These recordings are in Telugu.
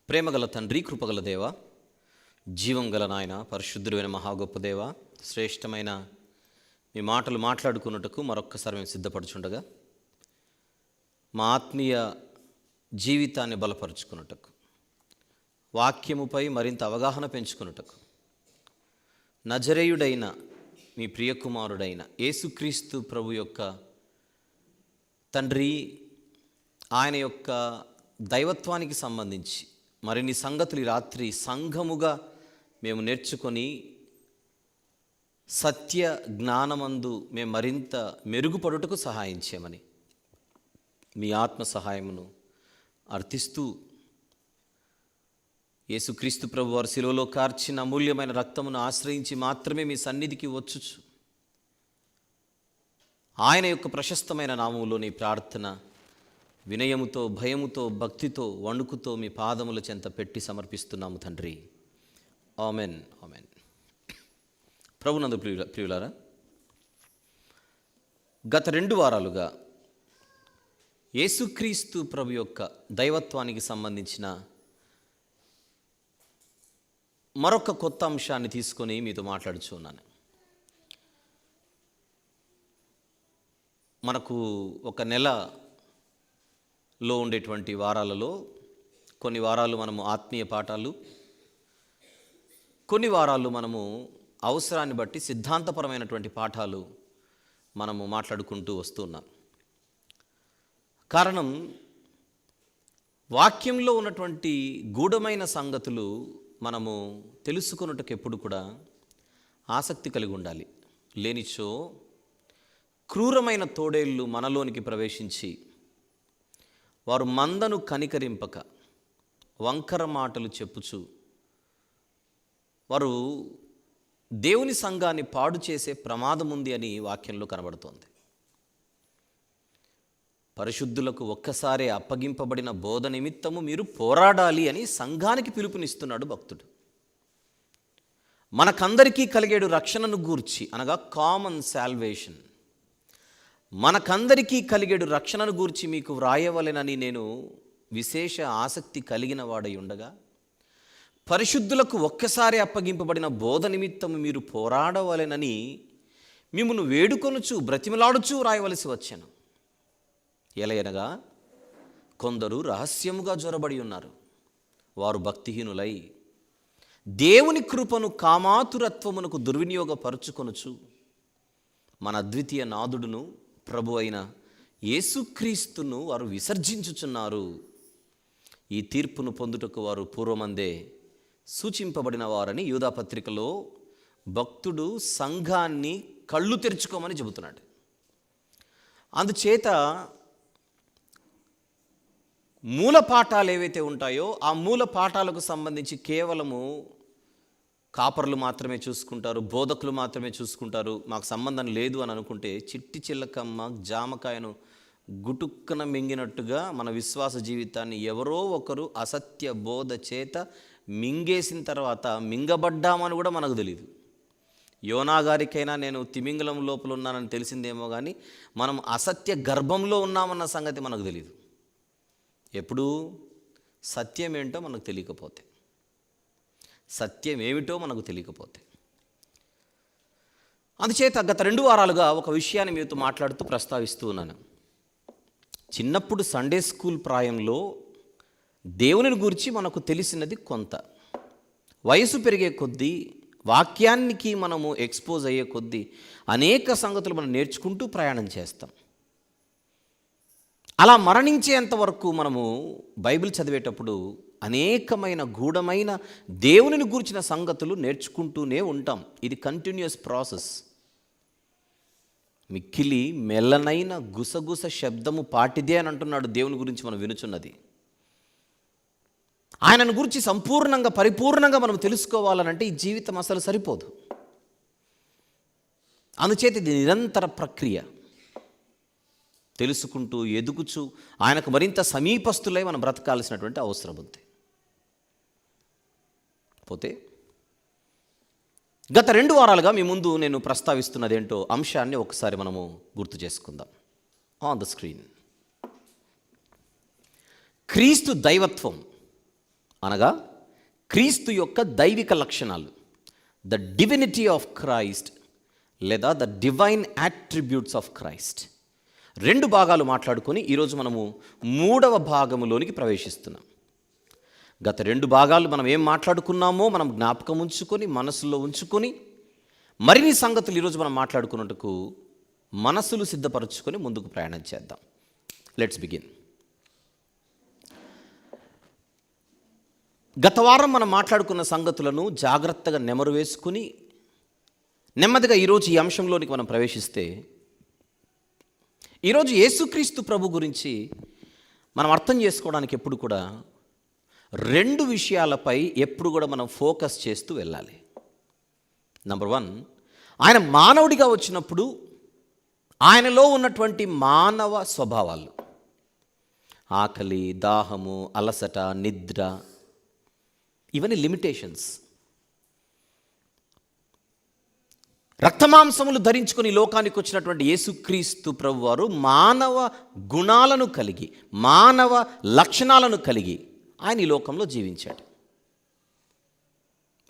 ప్రేమగల తండ్రి, కృపగల దేవ, జీవం గల నాయన, పరిశుద్ధుడైన మహాగొప్ప దేవ, శ్రేష్టమైన మీ మాటలు మాట్లాడుకున్నట్టుకు మరొక్కసారి మేము సిద్ధపడుచుండగా మా ఆత్మీయ జీవితాన్ని బలపరుచుకున్నట్టుకు, వాక్యముపై మరింత అవగాహన పెంచుకున్నట్టుకు, నజరేయుడైన మీ ప్రియకుమారుడైన యేసుక్రీస్తు ప్రభు యొక్క తండ్రి, ఆయన యొక్క దైవత్వానికి సంబంధించి మరిన్ని సంగతులు ఈ రాత్రి సంఘముగా మేము నేర్చుకొని సత్య జ్ఞానమందు మేము మరింత మెరుగుపడుటకు సహాయం చేయమని మీ ఆత్మ సహాయమును అర్థిస్తూ, యేసుక్రీస్తు ప్రభు వారు శిలువలో కార్చిన అమూల్యమైన రక్తమును ఆశ్రయించి మాత్రమే మీ సన్నిధికి వచ్చుచు ఆయన యొక్క ప్రశస్తమైన నామములో నీ ప్రార్థన వినయముతో, భయముతో, భక్తితో, వణుకుతో మీ పాదముల చెంత పెట్టి సమర్పిస్తున్నాము తండ్రి. Amen, amen. ప్రభునందు ప్రియులారా, గత 2 వారాలుగా యేసుక్రీస్తు ప్రభు యొక్క దైవత్వానికి సంబంధించిన మరొక కొత్త అంశాన్ని తీసుకొని మీతో మాట్లాడుచున్నాను. మనకు ఒక నెలలో ఉండేటువంటి వారాలలో కొన్ని వారాలు మనము ఆత్మీయ పాఠాలు, కొన్ని వారాలు మనము అవసరాన్ని బట్టి సిద్ధాంతపరమైనటువంటి పాఠాలు మనము మాట్లాడుకుంటూ వస్తున్నాం. కారణం, వాక్యంలో ఉన్నటువంటి గూఢమైన సంగతులు మనము తెలుసుకున్నట్టుకు ఎప్పుడు కూడా ఆసక్తి కలిగి ఉండాలి. లేనిచో క్రూరమైన తోడేళ్ళు మనలోనికి ప్రవేశించి వారు మందను కనికరింపక వంకర మాటలు చెప్పుచు వారు దేవుని సంఘాన్ని పాడు చేసే ప్రమాదం ఉంది అని వాక్యంలో కనబడుతోంది. పరిశుద్ధులకు ఒక్కసారే అప్పగింపబడిన బోధ నిమిత్తము మీరు పోరాడాలి అని సంఘానికి పిలుపునిస్తున్నాడు భక్తుడు. మనకందరికీ కలిగేడు రక్షణను గూర్చి, అనగా కామన్ సాల్వేషన్, మనకందరికీ కలిగేడు రక్షణను గూర్చి మీకు వ్రాయవలెనని నేను విశేష ఆసక్తి కలిగిన వాడై ఉండగా, పరిశుద్ధులకు ఒక్కసారి అప్పగింపబడిన బోధ నిమిత్తము మీరు పోరాడవలెనని మిమ్మును వేడుకొనుచు బ్రతిమలాడుచూ వ్రాయవలసి వచ్చాను. ఎలయనగా కొందరు రహస్యముగా జొరబడి ఉన్నారు. వారు భక్తిహీనులై దేవుని కృపను కామాతురత్వమునకు దుర్వినియోగపరుచుకొనుచు మన అద్వితీయ నాథుడును ప్రభు అయిన యేసుక్రీస్తును వారు విసర్జించుచున్నారు. ఈ తీర్పును పొందుటకు వారు పూర్వమందే సూచింపబడిన వారని యూదాపత్రికలో భక్తుడు సంఘాన్ని కళ్ళు తెరుచుకోమని చెబుతున్నాడు. అందుచేత మూల పాఠాలు ఏవైతే ఉంటాయో ఆ మూల పాఠాలకు సంబంధించి కేవలము కాపర్లు మాత్రమే చూసుకుంటారు, బోధకులు మాత్రమే చూసుకుంటారు, మాకు సంబంధం లేదు అని అనుకుంటే చిట్టి చిల్లకమ్మ జామకాయను గుటుక్కన మింగినట్టుగా మన విశ్వాస జీవితాన్ని ఎవరో ఒకరు అసత్య బోధ చేత మింగేసిన తర్వాత మింగబడ్డామని కూడా మనకు తెలియదు. యోనా గారికైనా నేను తిమింగలం లోపల ఉన్నానని తెలిసిందేమో కానీ మనం అసత్య గర్భంలో ఉన్నామన్న సంగతి మనకు తెలియదు. ఎప్పుడు సత్యం ఏంటో మనకు తెలియకపోతే, సత్యం ఏమిటో మనకు తెలియకపోతే. అందుచేత గత 2 వారాలుగా ఒక విషయాన్ని మీతో మాట్లాడుతూ ప్రస్తావిస్తూ ఉన్నాను. చిన్నప్పుడు సండే స్కూల్ ప్రాయంలో దేవుని గురించి మనకు తెలిసినది కొంత. వయసు పెరిగే కొద్దీ, వాక్యానికి మనము ఎక్స్పోజ్ అయ్యే కొద్దీ అనేక సంగతులు మనం నేర్చుకుంటూ ప్రయాణం చేస్తాం. అలా మరణించేంత వరకు మనము బైబిల్ చదివేటప్పుడు అనేకమైన గూఢమైన దేవునిని గూర్చిన సంగతులు నేర్చుకుంటూనే ఉంటాం. ఇది కంటిన్యూస్ ప్రాసెస్. మిక్కిలి మెల్లనైన గుసగుస శబ్దము పాటిదే అని అంటున్నాడు దేవుని గురించి మనం వినుచున్నది. ఆయనను గురించి సంపూర్ణంగా, పరిపూర్ణంగా మనం తెలుసుకోవాలనంటే ఈ జీవితం అసలు సరిపోదు. అందుచేత ఇది నిరంతర ప్రక్రియ. తెలుసుకుంటూ, ఎదుగుచూ ఆయనకు మరింత సమీపస్తులై మనం బ్రతకాల్సినటువంటి అవసరం ఉంది. పోతే గత 2 వారాలుగా మీ ముందు నేను ప్రస్తావిస్తున్నది ఏంటో అంశాన్ని ఒకసారి మనము గుర్తు చేసుకుందాం. ఆన్ ద స్క్రీన్, క్రీస్తు దైవత్వం అనగా క్రీస్తు యొక్క దైవిక లక్షణాలు, ద డివినిటీ ఆఫ్ క్రైస్ట్ లేదా the divine attributes of Christ. 2 భాగాలు మాట్లాడుకొని ఈరోజు మనము 3వ భాగములోనికి ప్రవేశిస్తున్నాం. గత 2 భాగాలు మనం ఏం మాట్లాడుకున్నామో మనం జ్ఞాపకం ఉంచుకొని మనసులో ఉంచుకొని మరిన్ని సంగతులు ఈరోజు మనం మాట్లాడుకున్నట్టుకు మనసులు సిద్ధపరచుకొని ముందుకు ప్రయాణం చేద్దాం. Let's begin. గత వారం మనం మాట్లాడుకున్న సంగతులను జాగ్రత్తగా నెమరు వేసుకుని నెమ్మదిగా ఈరోజు ఈ అంశంలోనికి మనం ప్రవేశిస్తే, ఈరోజు యేసుక్రీస్తు ప్రభు గురించి మనం అర్థం చేసుకోవడానికి ఎప్పుడు కూడా 2 విషయాలపై ఎప్పుడు కూడా మనం ఫోకస్ చేస్తూ వెళ్ళాలి. నంబర్ 1, ఆయన మానవుడిగా వచ్చినప్పుడు ఆయనలో ఉన్నటువంటి మానవ స్వభావాలు, ఆకలి, దాహము, అలసట, నిద్ర, ఇవన్నీ లిమిటేషన్స్. రక్తమాంసములు ధరించుకొని లోకానికి వచ్చినటువంటి యేసుక్రీస్తు ప్రభువారు మానవ గుణాలను కలిగి, మానవ లక్షణాలను కలిగి ఆయన ఈ లోకంలో జీవించాడు.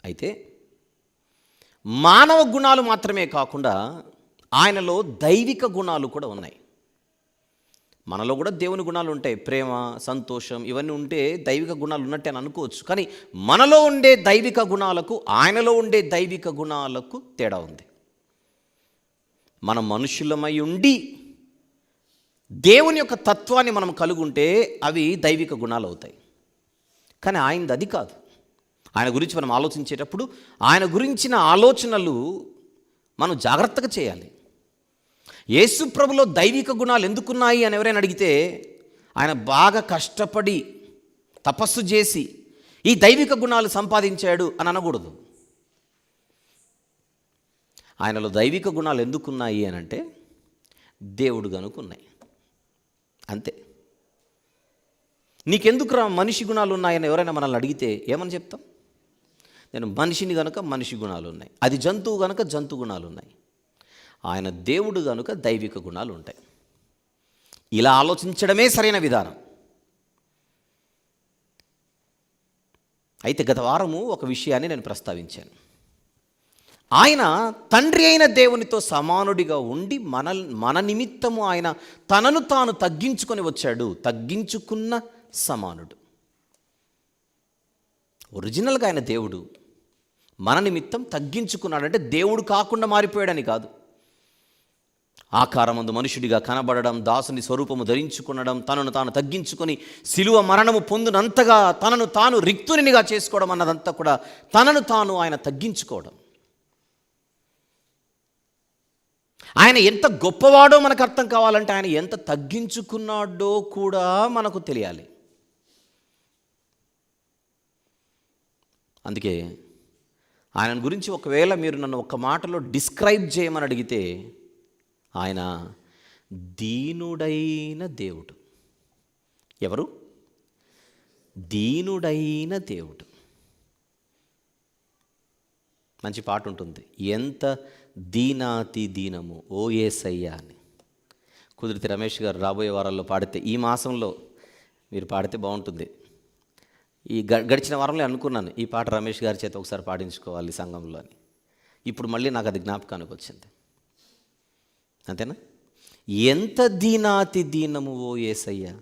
అయితే మానవ గుణాలు మాత్రమే కాకుండా ఆయనలో దైవిక గుణాలు కూడా ఉన్నాయి. మనలో కూడా దేవుని గుణాలు ఉంటాయి, ప్రేమ, సంతోషం, ఇవన్నీ ఉంటే దైవిక గుణాలు ఉన్నట్టే అని అనుకోవచ్చు. కానీ మనలో ఉండే దైవిక గుణాలకు ఆయనలో ఉండే దైవిక గుణాలకు తేడా ఉంది. మనం మనుషులమై ఉండి దేవుని యొక్క తత్వాన్ని మనం కలుగుంటే అవి దైవిక గుణాలు అవుతాయి. కానీ ఆయనది అది కాదు. ఆయన గురించి మనం ఆలోచించేటప్పుడు ఆయన గురించిన ఆలోచనలు మనం జాగ్రత్తగా చేయాలి. యేసు ప్రభులో దైవిక గుణాలు ఎందుకున్నాయి అని ఎవరైనా అడిగితే, ఆయన బాగా కష్టపడి తపస్సు చేసి ఈ దైవిక గుణాలు సంపాదించాడు అని అనకూడదు. ఆయనలో దైవిక గుణాలు ఎందుకున్నాయి అని అంటే దేవుడు కనుకున్నాయి, అంతే. నీకెందుకురా మనిషి గుణాలు ఉన్నాయని ఎవరైనా మనల్ని అడిగితే ఏమని చెప్తాం? నేను మనిషిని కనుక మనిషి గుణాలు ఉన్నాయి, అది జంతువు కనుక జంతు గుణాలు ఉన్నాయి. ఆయన దేవుడు కనుక దైవిక గుణాలు ఉంటాయి. ఇలా ఆలోచించడమే సరైన విధానం. అయితే గత వారము ఒక విషయాన్ని నేను ప్రస్తావించాను. ఆయన తండ్రి అయిన దేవునితో సమానుడిగా ఉండి మన నిమిత్తము ఆయన తనను తాను తగ్గించుకొని వచ్చాడు. తగ్గించుకున్న సమానుడు. ఒరిజినల్గా ఆయన దేవుడు, మన నిమిత్తం తగ్గించుకున్నాడంటే దేవుడు కాకుండా మారిపోయాడని కాదు. ఆకారమందు మనుషుడిగా కనబడడం, దాసుని స్వరూపము ధరించుకునడం, తనను తాను తగ్గించుకొని సిలువ మరణము పొందినంతగా తనను తాను రిక్తునిగా చేసుకోవడం అన్నదంతా కూడా తనను తాను ఆయన తగ్గించుకోవడం. ఆయన ఎంత గొప్పవాడో మనకు అర్థం కావాలంటే ఆయన ఎంత తగ్గించుకున్నాడో కూడా మనకు తెలియాలి. అందుకే ఆయన గురించి ఒకవేళ మీరు నన్ను ఒక మాటలో డిస్క్రైబ్ చేయమని అడిగితే, ఆయన దీనుడైన దేవుడు. ఎవరు? దీనుడైన దేవుడు. మంచి పాట ఉంటుంది, ఎంత దీనాతి దీనము ఓ యేసయ్యా అని. కుదిరితే రమేష్ గారు రాబోయే వారాల్లో పాడితే, ఈ మాసంలో మీరు పాడితే బాగుంటుంది. ఈ గడిచిన వారంలో అనుకున్నాను ఈ పాట రమేష్ గారి చేత ఒకసారి పాడించుకోవాలి సంఘంలో అని. ఇప్పుడు మళ్ళీ నాకు అది జ్ఞాపకానికి వచ్చింది. అంతేనా? ఎంత దీనాతి దీనము ఓ యేసయ్యా,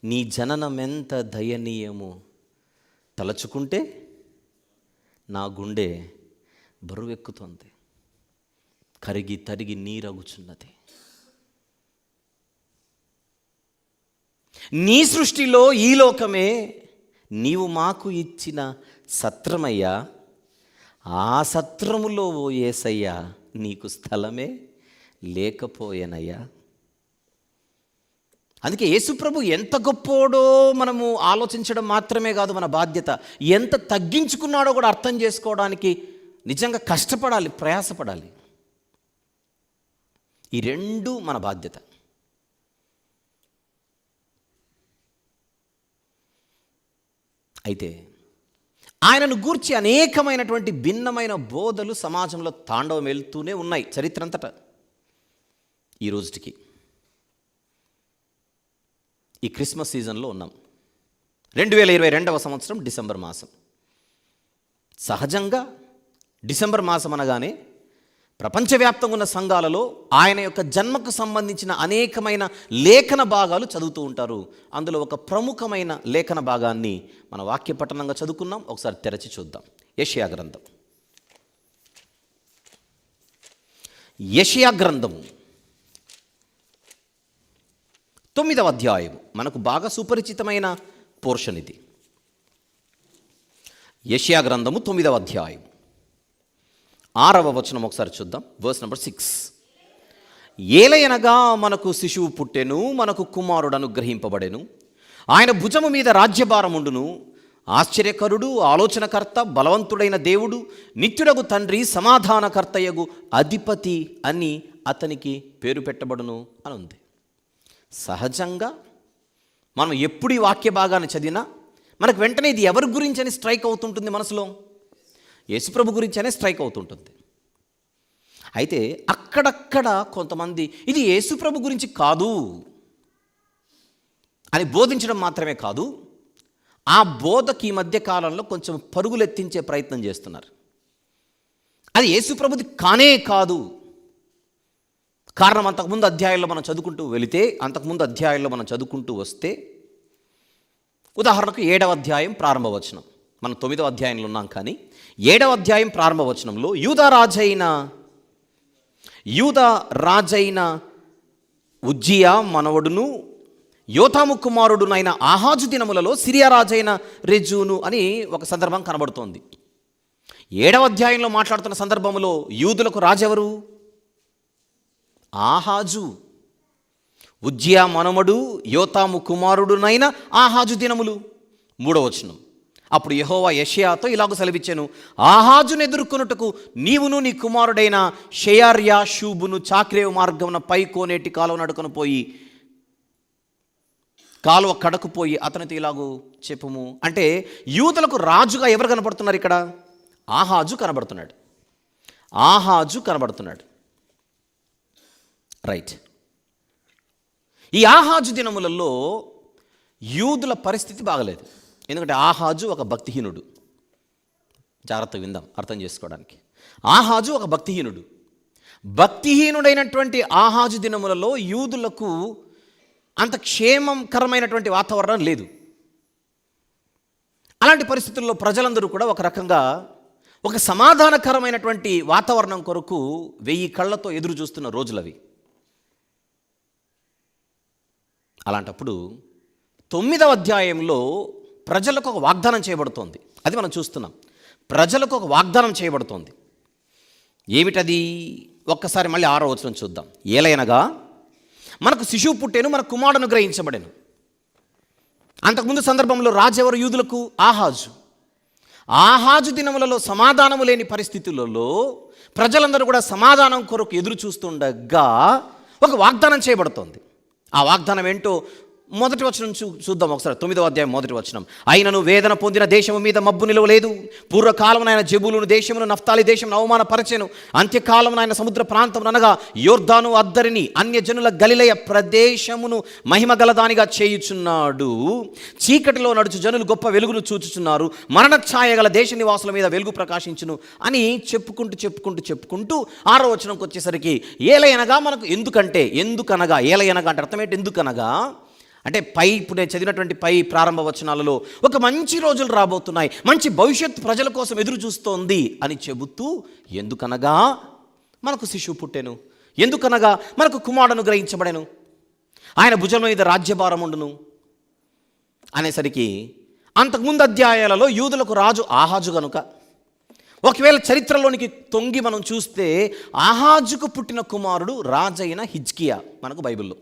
నీ జననం ఎంత దయనీయము, తలచుకుంటే నా గుండె బరువెక్కుతుంది, కరిగి తరిగి నీరగుచున్నది. నీ సృష్టిలో ఈ లోకమే నీవు మాకు ఇచ్చిన సత్రమయ్యా, ఆ సత్రములో ఓ యేసయ్యా నీకు స్థలమే లేకపోయేనయ్యా. అందుకే యేసుప్రభు ఎంత గొప్పోడో మనము ఆలోచించడం మాత్రమే కాదు మన బాధ్యత, ఎంత తగ్గించుకున్నాడో కూడా అర్థం చేసుకోవడానికి నిజంగా కష్టపడాలి, ప్రయాసపడాలి. ఈ 2 మన బాధ్యత. అయితే ఆయనను గూర్చి అనేకమైనటువంటి భిన్నమైన బోధలు సమాజంలో తాండవం వెళ్తూనే ఉన్నాయి చరిత్ర అంతటా ఈ రోజుకి. ఈ క్రిస్మస్ సీజన్లో ఉన్నాం. 2022వ సంవత్సరం డిసెంబర్ మాసం. సహజంగా డిసెంబర్ మాసం అనగానే ప్రపంచవ్యాప్తంగా ఉన్న సంఘాలలో ఆయన యొక్క జన్మకు సంబంధించిన అనేకమైన లేఖన భాగాలు చదువుతూ ఉంటారు. అందులో ఒక ప్రముఖమైన లేఖన భాగాన్ని మన వాక్య పఠనంగా చదువుకున్నాం. ఒకసారి తెరచి చూద్దాం. యెషయా గ్రంథం. యెషయా గ్రంథము 9వ అధ్యాయం. మనకు బాగా సుపరిచితమైన పోర్షన్ ఇది. యెషయా గ్రంథము 9వ అధ్యాయం 6వ వచనం ఒకసారి చూద్దాం. Verse number 6. ఏలయనగా మనకు శిశువు పుట్టెను, మనకు కుమారుడు అనుగ్రహింపబడెను, ఆయన భుజము మీద రాజ్యభారముండును, ఆశ్చర్యకరుడు, ఆలోచనకర్త, బలవంతుడైన దేవుడు, నిత్యుడగు తండ్రి, సమాధానకర్తయగు అధిపతి అని అతనికి పేరు పెట్టబడును అని ఉంది. సహజంగా మనం ఎప్పుడు ఈ వాక్య భాగాన్ని చదివినా మనకు వెంటనే ఇది ఎవరి గురించి అని స్ట్రైక్ అవుతుంటుంది మనసులో. యేసుప్రభు గురించి అనే స్ట్రైక్ అవుతుంటుంది. అయితే అక్కడక్కడ కొంతమంది ఇది యేసుప్రభు గురించి కాదు అని బోధించడం మాత్రమే కాదు, ఆ బోధకి ఈ మధ్య కాలంలో కొంచెం పరుగులెత్తించే ప్రయత్నం చేస్తున్నారు. అది యేసుప్రభుది కానే కాదు. కారణం అంతకుముందు అధ్యాయాల్లో మనం చదువుకుంటూ వెళితే, అంతకుముందు అధ్యాయాల్లో మనం చదువుకుంటూ వస్తే, ఉదాహరణకు 7వ అధ్యాయం ప్రారంభ వచనం. మనం 9వ అధ్యాయంలో ఉన్నాం, కానీ 7వ అధ్యాయం ప్రారంభ వచనంలో యూదా రాజైన ఉజ్జియా మనవడును యోతాము కుమారుడునైన ఆహాజు దినములలో సిరియా రాజైన రెజూను అని ఒక సందర్భం కనబడుతోంది. 7వ అధ్యాయంలో మాట్లాడుతున్న సందర్భంలో యూదులకు రాజెవరు? ఆహాజు. ఉజ్జియా మనవడు యోతాము కుమారుడునైన ఆహాజు దినములు. 3వ వచనం. అప్పుడు యెహోవా యెషయాతో ఇలాగ సెలవిచ్చెను, ఆహాజును ఎదుర్కొనుటకు నీవును నీ కుమారుడైన షెయార్యాషూబును చాక్రేవు మార్గమున పై కోనేటి కాలువ నడుకొని పోయి కాలువ కడకు పోయి అతనితో ఇలాగూ చెప్పుము. అంటే యూదులకు రాజుగా ఎవరు కనబడుతున్నారు ఇక్కడ? ఆహాజు కనబడుతున్నాడు. ఆహాజు కనబడుతున్నాడు. రైట్. ఈ ఆహాజు దినములలో యూదుల పరిస్థితి బాగలేదు. ఎందుకంటే ఆహాజు ఒక భక్తిహీనుడు. జాగ్రత్తగా విందాం అర్థం చేసుకోవడానికి. ఆహాజు ఒక భక్తిహీనుడు. భక్తిహీనుడైనటువంటి ఆహాజు దినములలో యూదులకు అంత క్షేమకరమైనటువంటి వాతావరణం లేదు. అలాంటి పరిస్థితుల్లో ప్రజలందరూ కూడా ఒక రకంగా ఒక సమాధానకరమైనటువంటి వాతావరణం కొరకు 1000 కళ్ళతో ఎదురు చూస్తున్న రోజులవి. అలాంటప్పుడు 9వ అధ్యాయంలో ప్రజలకు ఒక వాగ్దానం చేయబడుతోంది. అది మనం చూస్తున్నాం. ప్రజలకు ఒక వాగ్దానం చేయబడుతోంది. ఏమిటది? ఒక్కసారి మళ్ళీ 6వ వచనం చూద్దాం. ఏలయనగా మనకు శిశువు పుట్టెను, మన కుమారుడు అనుగ్రహించబడెను. అంతకుముందు సందర్భంలో రాజెవరు యూదులకు? ఆహాజు. ఆహాజు దినములలో సమాధానము లేని పరిస్థితులలో ప్రజలందరూ కూడా సమాధానం కొరకు ఎదురు చూస్తుండగా ఒక వాగ్దానం చేయబడుతోంది. ఆ వాగ్దానం ఏంటో మొదటి వచనం చూద్దాం ఒకసారి. 9వ అధ్యాయం మొదటి వచనం. అయినను వేదన పొందిన దేశము మీద మబ్బు నిలవలేదు. పూర్వకాలమున ఆయన జెబూలూను దేశమును నఫ్తాలి దేశమును అవమానపరచెను. అంత్యకాలమున ఆయన సముద్ర ప్రాంతమును అనగా యోర్దాను అద్దరిని అన్యజనుల గలిలయ ప్రదేశమును మహిమగలదానిగా చేయుచున్నాడు. చీకటిలో నడుచు జనులు గొప్ప వెలుగును చూచుచున్నారు. మరణఛాయ గల దేశ నివాసుల మీద వెలుగు ప్రకాశించును అని చెప్పుకుంటూ 6వ వచనంకి వచ్చేసరికి ఏలయనగా మనకు ఎందుకనగా ఏలయనగా అంటే అర్థం ఏంటి? ఎందుకనగా అంటే ఇప్పుడు నేను చదివినటువంటి ప్రారంభ వచనాలలో ఒక మంచి రోజులు రాబోతున్నాయి, మంచి భవిష్యత్తు ప్రజల కోసం ఎదురు చూస్తోంది అని చెబుతూ, ఎందుకనగా మనకు శిశువు పుట్టెను, ఎందుకనగా మనకు కుమారుడు అనుగ్రహించబడెను, ఆయన భుజం మీద రాజ్యభారం ఉండును అనేసరికి అంతకుముందు అధ్యాయాలలో యూదులకు రాజు ఆహాజు గనుక, ఒకవేళ చరిత్రలోనికి తొంగి మనం చూస్తే ఆహాజుకు పుట్టిన కుమారుడు రాజైన హిజ్కియా మనకు బైబిల్లో.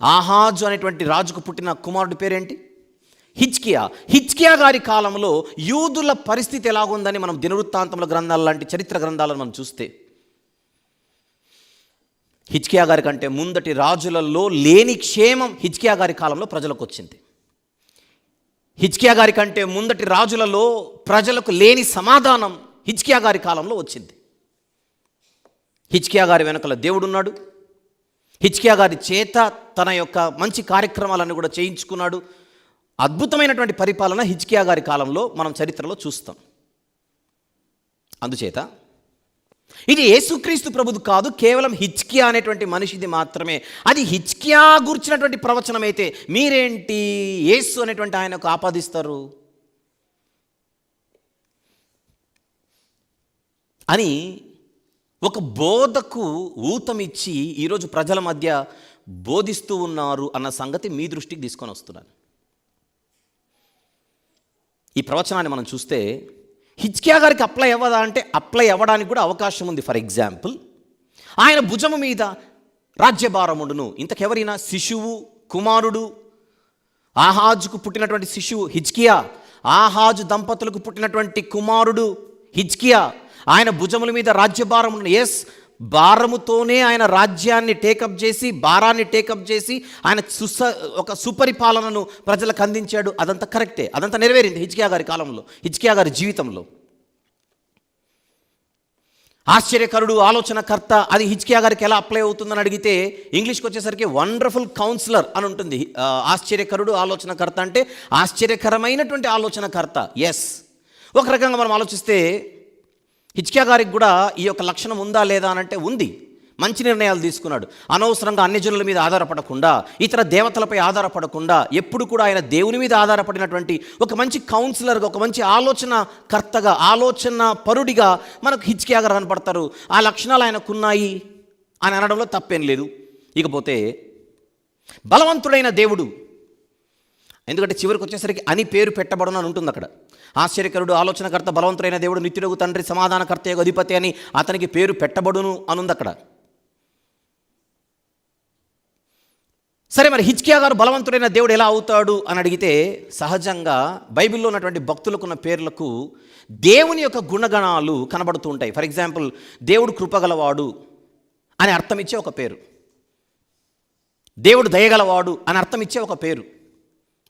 ఆహాజు అనేటువంటి రాజుకు పుట్టిన కుమారుడి పేరేంటి? హిజ్కియా. హిజ్కియా గారి కాలంలో యూదుల పరిస్థితి ఎలాగుందని మనం దినవృత్తాంతముల గ్రంథాల లాంటి చరిత్ర గ్రంథాలను మనం చూస్తే, హిజ్కియా గారి కంటే ముందటి రాజులలో లేని క్షేమం హిజ్కియా గారి కాలంలో ప్రజలకు వచ్చింది. హిజ్కియా గారి కంటే ముందటి రాజులలో ప్రజలకు లేని సమాధానం హిజ్కియా గారి కాలంలో వచ్చింది. హిజ్కియా గారి వెనుకల దేవుడున్నాడు. హిజ్కియా గారి చేత తన యొక్క మంచి కార్యక్రమాలను కూడా చేయించుకున్నాడు. అద్భుతమైనటువంటి పరిపాలన హిజ్కియా గారి కాలంలో మనం చరిత్రలో చూస్తాం. అందుచేత ఇది యేసుక్రీస్తు ప్రభుది కాదు, కేవలం హిజ్కియా అనేటువంటి మనిషిది మాత్రమే. అది హిజ్కియా గురించినటువంటి ప్రవచనం అయితే మీరేంటి యేసు అనేటువంటి ఆయనకు ఆపాదిస్తారు అని ఒక బోధకు ఊతమిచ్చి ఈరోజు ప్రజల మధ్య బోధిస్తూ ఉన్నారు అన్న సంగతి మీ దృష్టికి తీసుకొని వస్తున్నాను. ఈ ప్రవచనాన్ని మనం చూస్తే హిజ్కియా గారికి అప్లై అవ్వదా అంటే అప్లై అవ్వడానికి కూడా అవకాశం ఉంది. ఫర్ ఎగ్జాంపుల్, ఆయన భుజము మీద రాజ్యభారముండును. ఇంతకెవరైనా శిశువు, కుమారుడు, ఆహాజుకు పుట్టినటువంటి శిశువు హిజ్కియా, ఆహాజు దంపతులకు పుట్టినటువంటి కుమారుడు హిజ్కియా, ఆయన భుజముల మీద రాజ్యభారం. ఎస్, భారముతోనే ఆయన రాజ్యాన్ని టేకప్ చేసి, భారాన్ని టేకప్ చేసి ఆయన ఒక సుపరిపాలనను ప్రజలకు అందించాడు. అదంతా కరెక్టే, అదంతా నెరవేరింది హిజ్కియా గారి కాలంలో, హిజ్కియా గారి జీవితంలో. ఆశ్చర్యకరుడు, ఆలోచనకర్త, అది హిజ్కియా గారికి ఎలా అప్లై అవుతుందని అడిగితే ఇంగ్లీష్కి వచ్చేసరికి వండర్ఫుల్ కౌన్సిలర్ అని ఉంటుంది. ఆశ్చర్యకరుడు, ఆలోచనకర్త అంటే ఆశ్చర్యకరమైనటువంటి ఆలోచనకర్త. ఎస్, ఒక రకంగా మనం ఆలోచిస్తే హిజ్కియా గారికి కూడా ఈ యొక్క లక్షణం ఉందా లేదా అని అంటే ఉంది. మంచి నిర్ణయాలు తీసుకున్నాడు. అనవసరంగా అన్యజనుల మీద ఆధారపడకుండా, ఇతర దేవతలపై ఆధారపడకుండా, ఎప్పుడు కూడా ఆయన దేవుని మీద ఆధారపడినటువంటి ఒక మంచి కౌన్సిలర్గా, ఒక మంచి ఆలోచనకర్తగా, ఆలోచన పరుడిగా మనకు హిజ్కియా గారు కనపడతారు. ఆ లక్షణాలు ఆయనకున్నాయి అని అనడంలో తప్పేం లేదు. ఇకపోతే బలవంతుడైన దేవుడు, ఎందుకంటే చివరికి వచ్చేసరికి అని పేరు పెట్టబడును అని ఉంటుంది అక్కడ. ఆశ్చర్యకరుడు, ఆలోచనకర్త, బలవంతుడైన దేవుడు, నిత్యుడగు తండ్రి, సమాధానకర్త, అధిపతి అని అతనికి పేరు పెట్టబడును అనుంది అక్కడ. సరే, మరి హిజ్కియా గారు బలవంతుడైన దేవుడు ఎలా అవుతాడు అని అడిగితే సహజంగా బైబిల్లో ఉన్నటువంటి భక్తులకున్న పేర్లకు దేవుని యొక్క గుణగణాలు కనబడుతూ ఉంటాయి. ఫర్ ఎగ్జాంపుల్, దేవుడు కృపగలవాడు అని అర్థం ఇచ్చే ఒక పేరు, దేవుడు దయగలవాడు అని అర్థం ఇచ్చే ఒక పేరు.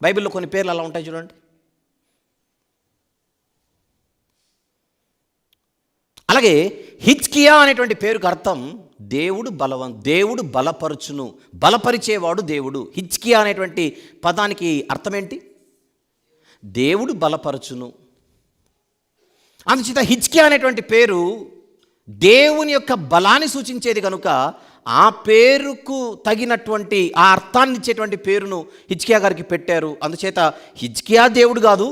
బైబిల్లో కొన్ని పేర్లు అలా ఉంటాయి చూడండి. అలాగే హిజ్కియా అనేటువంటి పేరుకు అర్థం దేవుడు బలపరచును, బలపరిచేవాడు దేవుడు. హిజ్కియా అనేటువంటి పదానికి అర్థం ఏంటి? దేవుడు బలపరచును. అందుచేత హిజ్కియా అనేటువంటి పేరు దేవుని యొక్క బలాన్ని సూచించేది కనుక ఆ పేరుకు తగినటువంటి, ఆ అర్థాన్ని ఇచ్చేటువంటి పేరును హిజ్కియా గారికి పెట్టారు. అందుచేత హిజ్కియా దేవుడు కాదు,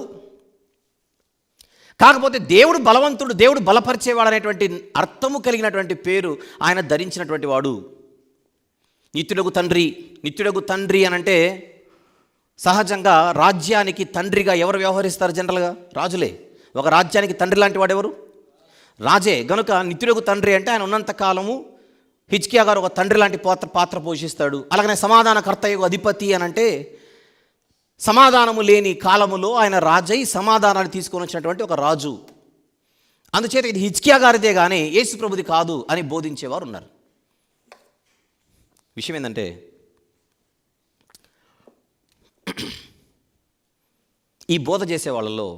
కాకపోతే దేవుడు బలవంతుడు, దేవుడు బలపరిచేవాడు అనేటువంటి అర్థము కలిగినటువంటి పేరు ఆయన ధరించినటువంటి వాడు. నిత్యుడగు తండ్రి అని అంటే సహజంగా రాజ్యానికి తండ్రిగా ఎవరు వ్యవహరిస్తారు? జనరల్గా రాజులే. ఒక రాజ్యానికి తండ్రి లాంటి వాడు ఎవరు? రాజే. గనుక నిత్యుడగు తండ్రి అంటే ఆయన ఉన్నంత కాలము హిజ్కియా గారు ఒక తండ్రి లాంటి పాత్ర పోషిస్తాడు. అలాగనే సమాధానకర్త, అధిపతి అని అంటే సమాధానము లేని కాలములో ఆయన రాజై సమాధానాన్ని తీసుకొని వచ్చినటువంటి ఒక రాజు. అందుచేత ఇది హిజ్కియా గారిదే కానీ యేసు ప్రభుది కాదు అని బోధించేవారు ఉన్నారు. విషయం ఏంటంటే, ఈ బోధ చేసే వాళ్ళలో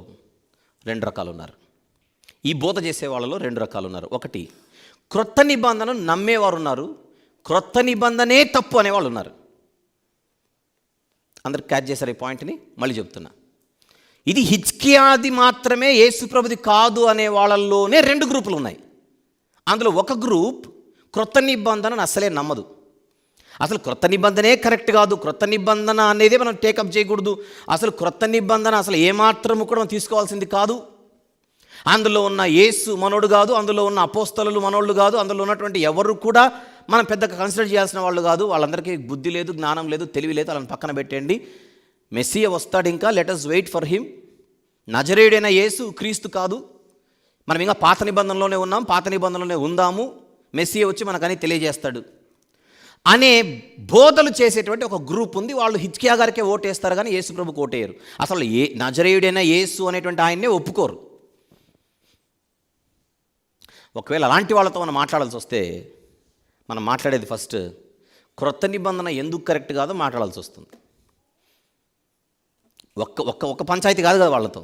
రెండు రకాలు ఉన్నారు. ఒకటి, క్రొత్త నిబంధనను నమ్మేవారు ఉన్నారు, క్రొత్త నిబంధనే తప్పు అనేవాళ్ళు ఉన్నారు. అందరు క్యాచ్ చేశారు ఈ పాయింట్ని? మళ్ళీ చెప్తున్నా, ఇది హిజ్కియాది మాత్రమే, యేసు ప్రభుది కాదు అనే వాళ్ళల్లోనే రెండు గ్రూపులు ఉన్నాయి. అందులో ఒక గ్రూప్ క్రొత్త నిబంధనను అసలే నమ్మదు. అసలు క్రొత్త నిబంధనే కరెక్ట్ కాదు, క్రొత్త నిబంధన అనేదే మనం టేకప్ చేయకూడదు, అసలు క్రొత్త నిబంధన అసలు ఏమాత్రము కూడా మనం తీసుకోవాల్సింది కాదు, అందులో ఉన్న యేసు మనోడు కాదు, అందులో ఉన్న అపోస్తలులు మనోళ్ళు కాదు, అందులో ఉన్నటువంటి ఎవరు కూడా మనం పెద్దగా కన్సిడర్ చేయాల్సిన వాళ్ళు కాదు, వాళ్ళందరికీ బుద్ధి లేదు, జ్ఞానం లేదు, తెలివి లేదు, వాళ్ళని పక్కన పెట్టండి. మెస్సియా వస్తాడు, ఇంకా let us wait for him. నజరేయుడైన యేసు క్రీస్తు కాదు, మనం ఇంకా పాత నిబంధనలోనే ఉన్నాం, పాత నిబంధనలోనే ఉందాము, మెస్సియా వచ్చి మనకని తెలియజేస్తాడు అనే బోధలు చేసేటువంటి ఒక గ్రూప్ ఉంది. వాళ్ళు హిజ్కియా గారికే ఓటేస్తారు కానీ యేసు ప్రభుకు ఓటేయరు. అసలు నజరేయుడైన యేసు అనేటువంటి ఆయన్నే ఒప్పుకోరు. ఒకవేళ అలాంటి వాళ్ళతో మనం మాట్లాడాల్సి వస్తే మనం మాట్లాడేది ఫస్ట్ క్రొత్త నిబంధన ఎందుకు కరెక్ట్ కాదో మాట్లాడాల్సి వస్తుంది. ఒక్క పంచాయతీ కాదు కదా వాళ్ళతో.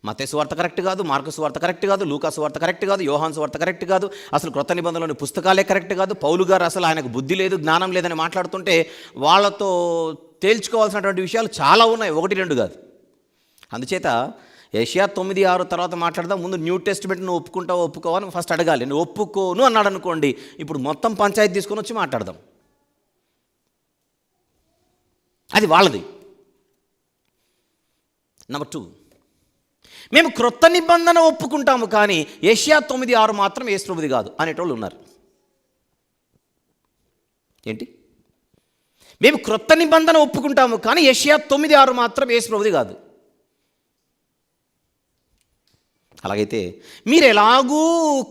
మత్తయి సువార్త కరెక్ట్ కాదు, మార్కు సువార్త కరెక్ట్ కాదు, లూకా సువార్త కరెక్ట్ కాదు, యోహాను సువార్త కరెక్ట్ కాదు, అసలు క్రొత్త నిబంధనలోని పుస్తకాలే కరెక్ట్ కాదు, పౌలు గారు అసలు ఆయనకు బుద్ధి లేదు, జ్ఞానం లేదని మాట్లాడుతుంటే వాళ్ళతో తేల్చుకోవాల్సినటువంటి విషయాలు చాలా ఉన్నాయి, 1-2 కాదు. అందుచేత యెషయా 9:6 తర్వాత మాట్లాడదాం. ముందు న్యూ టెస్టిమెంట్ నువ్వు ఒప్పుకుంటావో ఒప్పుకోవని ఫస్ట్ అడగాలి. నువ్వు ఒప్పుకోను అన్నాడు అనుకోండి, ఇప్పుడు మొత్తం పంచాయతీ తీసుకొని వచ్చి మాట్లాడదాం. అది వాళ్ళది. నెంబర్ 2, మేము క్రొత్త నిబంధన ఒప్పుకుంటాము కానీ యెషయా 9:6 మాత్రం యేసు ప్రభుది కాదు అనేటోళ్ళు ఉన్నారు. ఏంటి? మేము క్రొత్త నిబంధన ఒప్పుకుంటాము కానీ యెషయా 9:6 మాత్రం యేసు ప్రభుది కాదు. అలాగైతే మీరు ఎలాగూ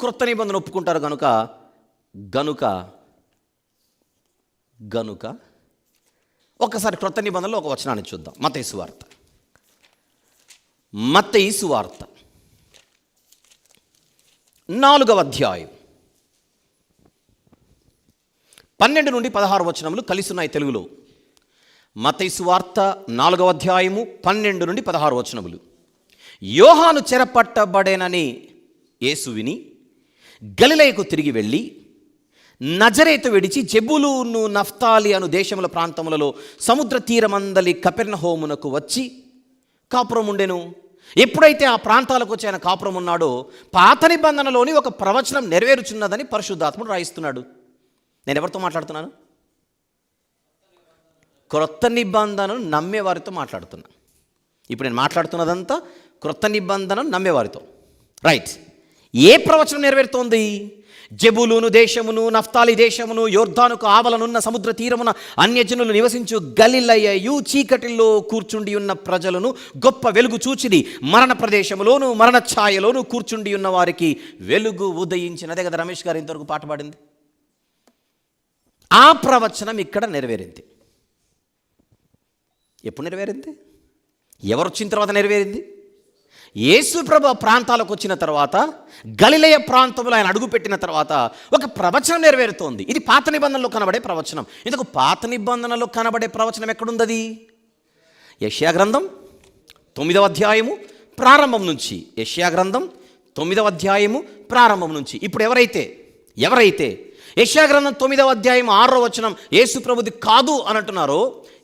క్రొత్త నిబంధన ఒప్పుకుంటారు గనుక గనుక గనుక ఒక్కసారి క్రొత్త నిబంధనలో ఒక వచనాన్ని చూద్దాం. మత్తయి సువార్త 4వ అధ్యాయం 12 నుండి 16 వచనములు కలిసి ఉన్నాయి తెలుగులో. మత్తయి సువార్త 4వ అధ్యాయము 12 నుండి 16 వచనములు. యోహాను చెరపట్టబడేనని యేసు విని గలిలయకు తిరిగి వెళ్ళి నజరేతు విడిచి జెబూలూను నఫ్తాలి అను దేశముల ప్రాంతములలో సముద్ర తీరమందలి కపెర్నహూమునకు వచ్చి కాపురం ఉండెను. ఎప్పుడైతే ఆ ప్రాంతాలకు వచ్చి ఆయన కాపురం ఉన్నాడో పాత నిబంధనలోని ఒక ప్రవచనం నెరవేరుచున్నదని పరిశుద్ధాత్ముడు రాయిస్తున్నాడు. నేను ఎవరితో మాట్లాడుతున్నాను? క్రొత్త నిబంధనను నమ్మేవారితో మాట్లాడుతున్నా. ఇప్పుడు నేను మాట్లాడుతున్నదంతా క్రొత్త నిబంధనను నమ్మేవారితో. రైట్. ఏ ప్రవచనం నెరవేరుతోంది? జెబూలూను దేశమును నఫ్తాలి దేశమును యోర్దానుకు ఆవలనున్న సముద్ర తీరమున అన్యజనులు నివసించు గలిలయయు చీకటిలో కూర్చుండి ఉన్న ప్రజలను గొప్ప వెలుగు చూచిది. మరణ ప్రదేశములోను మరణ ఛాయలోను కూర్చుండి ఉన్న వారికి వెలుగు ఉదయించిన. అదే కదా రమేష్ గారు ఇంతవరకు పాట పాడింది. ఆ ప్రవచనం ఇక్కడ నెరవేరింది. ఎప్పుడు నెరవేరింది? ఎవరు వచ్చిన తర్వాత నెరవేరింది? యేసు ప్రభు ప్రాంతాలకు వచ్చిన తర్వాత, గలిలయ ప్రాంతంలో ఆయన అడుగుపెట్టిన తర్వాత ఒక ప్రవచనం నెరవేరుతోంది. ఇది పాత నిబంధనలో కనబడే ప్రవచనం. ఇందుకు పాత నిబంధనలో కనబడే ప్రవచనం ఎక్కడుంది? యెషయా గ్రంథం 9వ అధ్యాయము ప్రారంభం నుంచి. యెషయా గ్రంథం 9వ అధ్యాయము ప్రారంభం నుంచి. ఇప్పుడు ఎవరైతే యెషయా గ్రంథం 9వ అధ్యాయం 6వ వచనం యేసు ప్రభుది కాదు అని అంటున్నారో,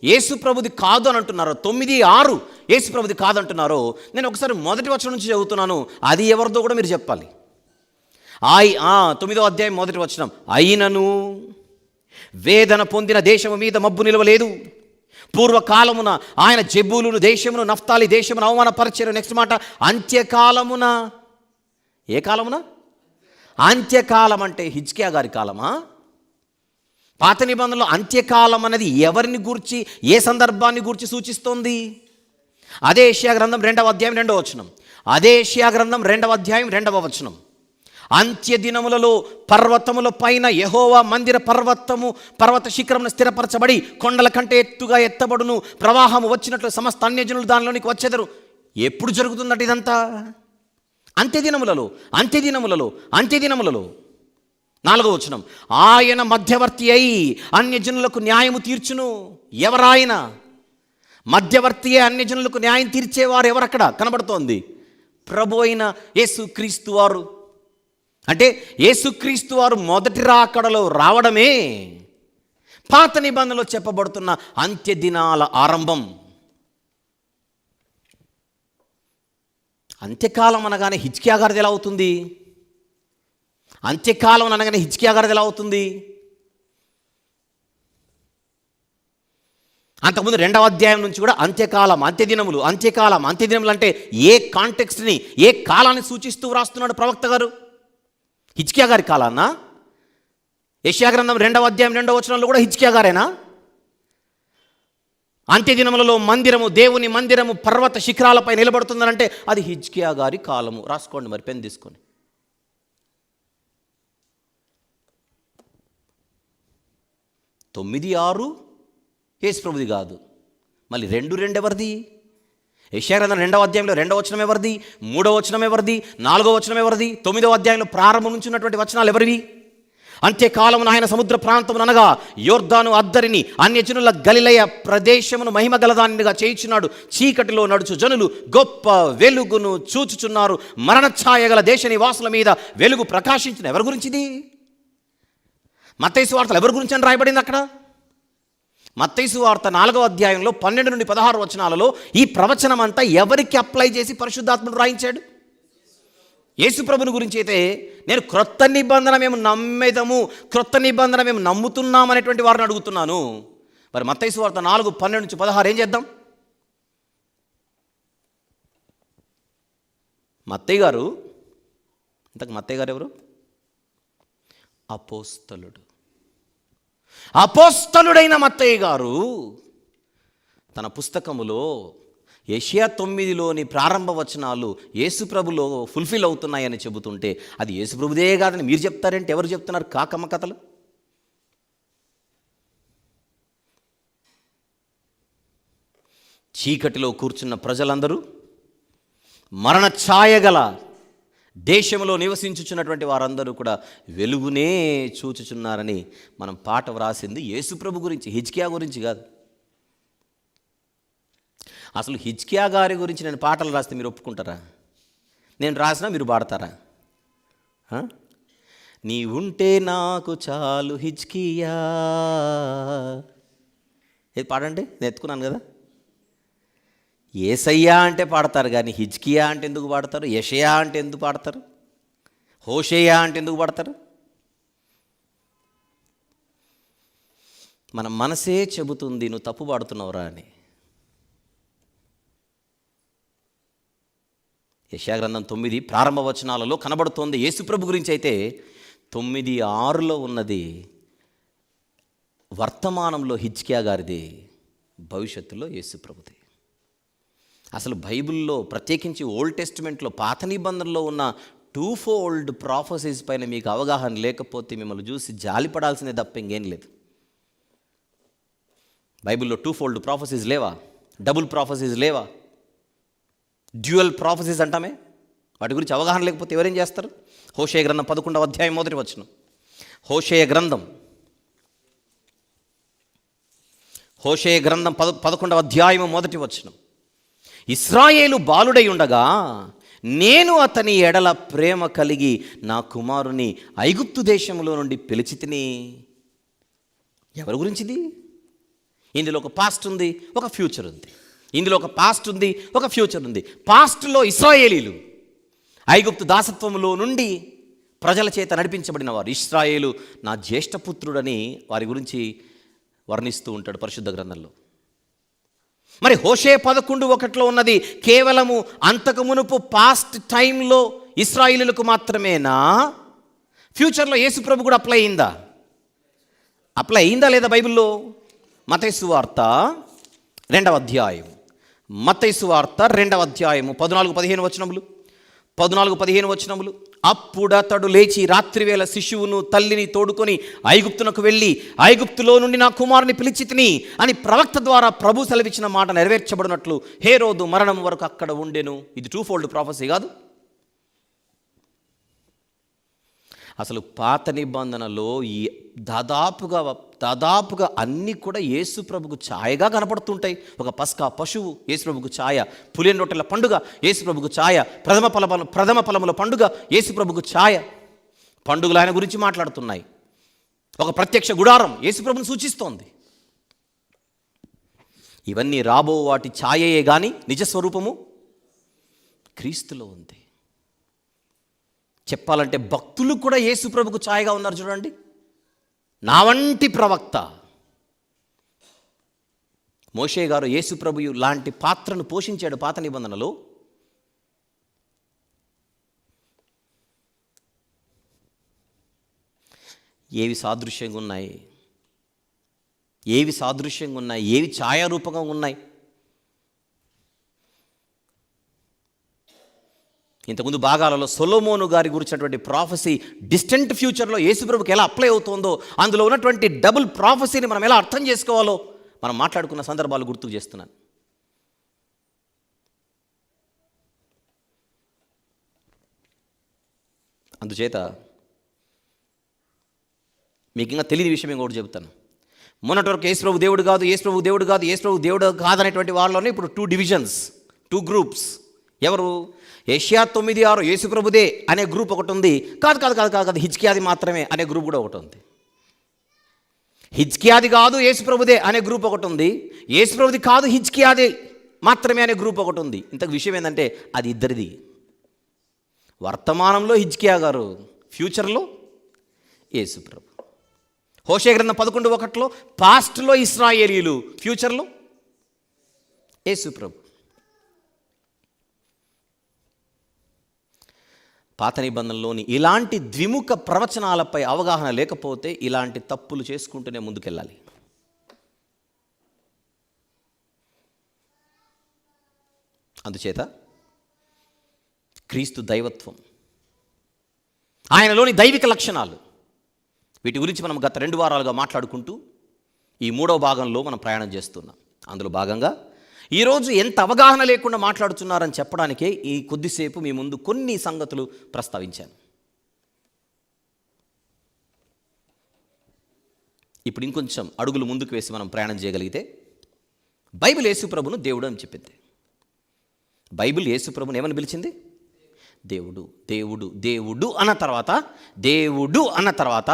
యేసు ప్రభుది కాదు అని అంటున్నారో, 9:6 యేసు ప్రభుది కాదంటున్నారో, నేను ఒకసారి మొదటి వచనం నుంచి చదువుతున్నాను. అది ఎవరిదో కూడా మీరు చెప్పాలి. 9వ అధ్యాయం మొదటి వచనం. అయినను వేదన పొందిన దేశము మీద మబ్బు నిలవలేదు. పూర్వకాలమున ఆయన జెబూలూను దేశమును నఫ్తాలి దేశమును అవమానపరిచారు. నెక్స్ట్ మాట, అంత్యకాలమున. ఏ కాలమున? అంత్యకాలం అంటే హిజ్కియా గారి కాలమా? పాత నిబంధనలో అంత్యకాలం అనేది ఎవరిని గూర్చి, ఏ సందర్భాన్ని గూర్చి సూచిస్తోంది? అదే యెషయా గ్రంథం 2వ అధ్యాయం 2వ వచనం. అదే యెషయా గ్రంథం 2వ అధ్యాయం 2వ వచనం. అంత్య దినములలో పర్వతముల పైన యెహోవా మందిర పర్వత శిఖరమును స్థిరపరచబడి కొండల కంటే ఎత్తుగా ఎత్తబడును. ప్రవాహము వచ్చినట్లు సమస్త అన్యజనులు దానిలోనికి వచ్చెదరు. ఎప్పుడు జరుగుతుందట ఇదంతా? అంత్యదినములలో. 4వ వచనం. ఆయన మధ్యవర్తి అయి అన్యజనులకు న్యాయము తీర్చును. ఎవరాయన? మధ్యవర్తి అయి అన్యజనులకు న్యాయం తీర్చేవారు ఎవరక్కడ కనబడుతోంది? ప్రభు అయిన యేసుక్రీస్తు వారు. అంటే యేసుక్రీస్తు వారు మొదటి రాకడలో రావడమే పాత నిబంధనలో చెప్పబడుతున్న అంత్యదినాల ఆరంభం. అంత్యకాలం అనగానే హిజ్కియా గారిది ఎలా అవుతుంది? అంత్యకాలం అనగానే హిజ్కియా గారిది ఎలా అవుతుంది? అంతకుముందు 2వ అధ్యాయం నుంచి కూడా అంత్యకాలం, అంత్యదినములు అంటే ఏ కాంటెక్స్ట్ని, ఏ కాలాన్ని సూచిస్తూ వ్రాస్తున్నాడు ప్రవక్త గారు? హిజ్కియా గారి కాలాన్నా? యెషయా గ్రంథం 2వ అధ్యాయం 2వ వచనంలో కూడా హిజ్కియా గారేనా? అంత్యదినములలో మందిరము, దేవుని మందిరము పర్వత శిఖరాలపై నిలబడుతుందనంటే అది హిజ్కియా గారి కాలము. రాసుకోండి మరి, పెన్ తీసుకొని. 9:6 యేసు ప్రభుది కాదు. మళ్ళీ 2:2 ఎవరిది? యెషయా గ్రంథం 2వ అధ్యాయంలో 2వ వచనం ఎవరిది? 3వ వచనం ఎవరిది? 4వ వచనం ఎవరిది? 9వ అధ్యాయంలో ప్రారంభం నుంచి ఉన్నటువంటి వచనాలు ఎవరివి? అంత్యకాలమున ఆయన సముద్ర ప్రాంతమును అనగా యోర్దాను అద్దరిని అన్యజనుల గలిలయ ప్రదేశమును మహిమ గలదానిగా చేయుచున్నాడు. చీకటిలో నడుచు జనులు గొప్ప వెలుగును చూచుచున్నారు. మరణ ఛాయ గల దేశ నివాసుల మీద వెలుగు ప్రకాశించిన. ఎవరి గురించిది? మత్తయి సువార్తలో ఎవరి గురించి అని రాయబడింది అక్కడ? మత్తయి సువార్త 4వ అధ్యాయంలో 12 నుండి 16 వచనాలలో ఈ ప్రవచనం అంతా ఎవరికి అప్లై చేసి పరిశుద్ధాత్ముడు రాయించాడు? యేసు ప్రభుని గురించి అయితే నేను క్రొత్త నిబంధన మేము నమ్మేదము, క్రొత్త నిబంధన మేము నమ్ముతున్నాం అనేటువంటి వారిని అడుగుతున్నాను. మరి మత్తయి సువార్త 4:12 నుంచి 16 ఏం చేద్దాం? మత్తయి గారు, ఇంతకు మత్తయి గారు ఎవరు? అపోస్తలుడైన మత్తయి గారు తన పుస్తకములో యెషయా 9లోని ప్రారంభ వచనాలు యేసుప్రభులో ఫుల్ఫిల్ అవుతున్నాయని చెబుతుంటే అది యేసుప్రభుదే కాదని మీరు చెప్తారంటే ఎవరు చెప్తున్నారు? కాకమ్మ కథలు. చీకటిలో కూర్చున్న ప్రజలందరూ, మరణ ఛాయగల దేశంలో నివసించుచున్నటువంటి వారందరూ కూడా వెలుగునే చూచుచున్నారని మనం పాట వ్రాసింది యేసుప్రభు గురించి, హిజ్కియా గురించి కాదు. అసలు హిజ్కియా గారి గురించి నేను పాటలు రాస్తే మీరు ఒప్పుకుంటారా? నేను రాసినా మీరు పాడతారా? నీ ఉంటే నాకు చాలు హిజ్కియా, ఏది పాడండి, నేను ఎత్తుకున్నాను కదా. యేసయ్యా అంటే పాడతారు కానీ హిజ్కియా అంటే ఎందుకు పాడతారు? యెషయా అంటే ఎందుకు పాడతారు? హోషేయా అంటే ఎందుకు పాడతారు? మన మనసే చెబుతుంది నువ్వు తప్పు పాడుతున్నావురా అని. యెషయా గ్రంథం 9 ప్రారంభ వచనాలలో కనబడుతోంది యేసుప్రభు గురించి. అయితే 9:6లో ఉన్నది వర్తమానంలో హిజ్కియా గారిది, భవిష్యత్తులో యేసుప్రభుది. అసలు బైబిల్లో ప్రత్యేకించి ఓల్డ్ టెస్టిమెంట్లో పాత నిబంధనలో ఉన్న 2-fold ప్రాఫెసీస్ పైన మీకు అవగాహన లేకపోతే మిమ్మల్ని చూసి జాలిపడాల్సిందే తప్ప ఇంకేం లేదు. బైబిల్లో 2-fold ప్రాఫెసీస్ లేవా? డబుల్ ప్రాఫెసీస్ లేవా? డ్యూయల్ ప్రాఫెసీస్ అంటామే. వాటి గురించి అవగాహన లేకపోతే ఎవరేం చేస్తారు? హోషేయ గ్రంథం 11వ అధ్యాయం 1వ వచనం. హోషేయ గ్రంథం 11వ అధ్యాయం 1వ వచనం. ఇశ్రాయేలు బాలుడై ఉండగా నేను అతని ఎడల ప్రేమ కలిగి నా కుమారుని ఐగుప్తు దేశంలో నుండి పిలిచితిని. ఎవరి గురించిది? ఇందులో ఒక పాస్ట్ ఉంది, ఒక ఫ్యూచర్ ఉంది. ఇందులో ఒక పాస్ట్ ఉంది, ఒక ఫ్యూచర్ ఉంది. పాస్ట్లో ఇశ్రాయేలీలు ఐగుప్తు దాసత్వంలో నుండి ప్రజల చేత నడిపించబడిన వారు. ఇశ్రాయేలు నా జ్యేష్ఠపుత్రుడని వారి గురించి వర్ణిస్తూ ఉంటాడు పరిశుద్ధ గ్రంథంలో. మరి హోషేయ 11:1లో ఉన్నది కేవలము అంతకు మునుపు పాస్ట్ టైంలో ఇశ్రాయేలులకు మాత్రమేనా? ఫ్యూచర్లో యేసుప్రభు కూడా అప్లై అయిందా లేదా బైబిల్లో? మత్తయి సువార్త 2వ అధ్యాయం, మత్తయి సువార్త 2వ అధ్యాయము 14-15 వచనములు. 14-15 వచనములు. అప్పుడతడు లేచి రాత్రివేళ శిశువును తల్లిని తోడుకొని ఐగుప్తునకు వెళ్ళి ఐగుప్తులో నుండి నా కుమారుని పిలిచితిని అని ప్రవక్త ద్వారా ప్రభు సెలవిచ్చిన మాట నెరవేర్చబడినట్లు హేరోదు మరణం వరకు అక్కడ ఉండెను. ఇది 2-fold ప్రాఫెసీ కాదు? అసలు పాత నిబంధనలో ఈ దాదాపుగా అన్నీ కూడా యేసు ప్రభుకు ఛాయగా కనపడుతుంటాయి. ఒక పస్కా పశువు యేసు ప్రభుకు ఛాయ, పులియని రొట్టెల పండుగ యేసు ప్రభుకు ఛాయ, ప్రథమ ఫలముల పండుగ యేసు ప్రభుకు ఛాయ. పండుగలు ఆయన గురించి మాట్లాడుతున్నాయి. ఒక ప్రత్యక్ష గుడారం యేసు ప్రభుని సూచిస్తోంది. ఇవన్నీ రాబో వాటి ఛాయయే కానీ నిజస్వరూపము క్రీస్తులో ఉంది. చెప్పాలంటే భక్తులు కూడా యేసు ప్రభుకు ఛాయగా ఉన్నారు. చూడండి, నా వంటి ప్రవక్త మోషే గారు యేసు ప్రభువు లాంటి పాత్రను పోషించాడు పాత నిబంధనలో. ఏవి సాదృశ్యంగా ఉన్నాయి, ఏవి ఛాయారూపంగా ఉన్నాయి? ఇంతకుముందు భాగాలలో సొలొమోను గారి గురించినటువంటి ప్రాఫెసీ డిస్టెంట్ ఫ్యూచర్లో యేసుప్రభుకి ఎలా అప్లై అవుతుందో, అందులో ఉన్నటువంటి డబుల్ ప్రాఫెసీని మనం ఎలా అర్థం చేసుకోవాలో మనం మాట్లాడుకున్న సందర్భాలు గుర్తుకు చేస్తున్నాను. అందుచేత మీకు ఇంకా తెలియని విషయం ఇంకోటి చెబుతాను. మొన్నటి వరకు యేసుప్రభు దేవుడు కాదు, యేసుప్రభు దేవుడు కాదు, యేసుప్రభు దేవుడు కాదనేటువంటి వాళ్ళలోనే ఇప్పుడు 2 డివిజన్స్, 2 గ్రూప్స్. ఎవరు? యెషయా 9:6 యేసుప్రభుదే అనే గ్రూప్ ఒకటి ఉంది. కాదు హిజ్కియాది మాత్రమే అనే గ్రూప్ కూడా ఒకటి ఉంది. హిజ్కియాది కాదు యేసుప్రభుదే అనే గ్రూప్ ఒకటి ఉంది, యేసుప్రభుది కాదు హిజ్కియాదే మాత్రమే అనే గ్రూప్ ఒకటి ఉంది. ఇంతకు విషయం ఏంటంటే అది ఇద్దరిది. వర్తమానంలో హిజ్కియా గారు, ఫ్యూచర్లో యేసుప్రభు. హోషేయ గ్రంథం 11:1 పాస్ట్లో ఇశ్రాయేలీయులు, ఫ్యూచర్లో యేసుప్రభు. పాత నిబంధనలోని ఇలాంటి ద్విముఖ ప్రవచనాలపై అవగాహన లేకపోతే ఇలాంటి తప్పులు చేసుకుంటూనే ముందుకెళ్ళాలి. అందుచేత క్రీస్తు దైవత్వం, ఆయనలోని దైవిక లక్షణాలు, వీటి గురించి మనం గత 2 వారాలుగా మాట్లాడుకుంటూ ఈ 3వ భాగంలో మనం ప్రయాణం చేస్తున్నాం. అందులో భాగంగా ఈరోజు ఎంత అవగాహన లేకుండా మాట్లాడుతున్నారని చెప్పడానికే ఈ కొద్దిసేపు మీ ముందు కొన్ని సంగతులు ప్రస్తావించాను. ఇప్పుడు ఇంకొంచెం అడుగులు ముందుకు వేసి మనం ప్రయాణం చేయగలిగితే, బైబిల్ యేసుప్రభును దేవుడు అని చెప్పింది. బైబిల్ యేసుప్రభుని ఏమని పిలిచింది? దేవుడు. దేవుడు దేవుడు అన్న తర్వాత, దేవుడు అన్న తర్వాత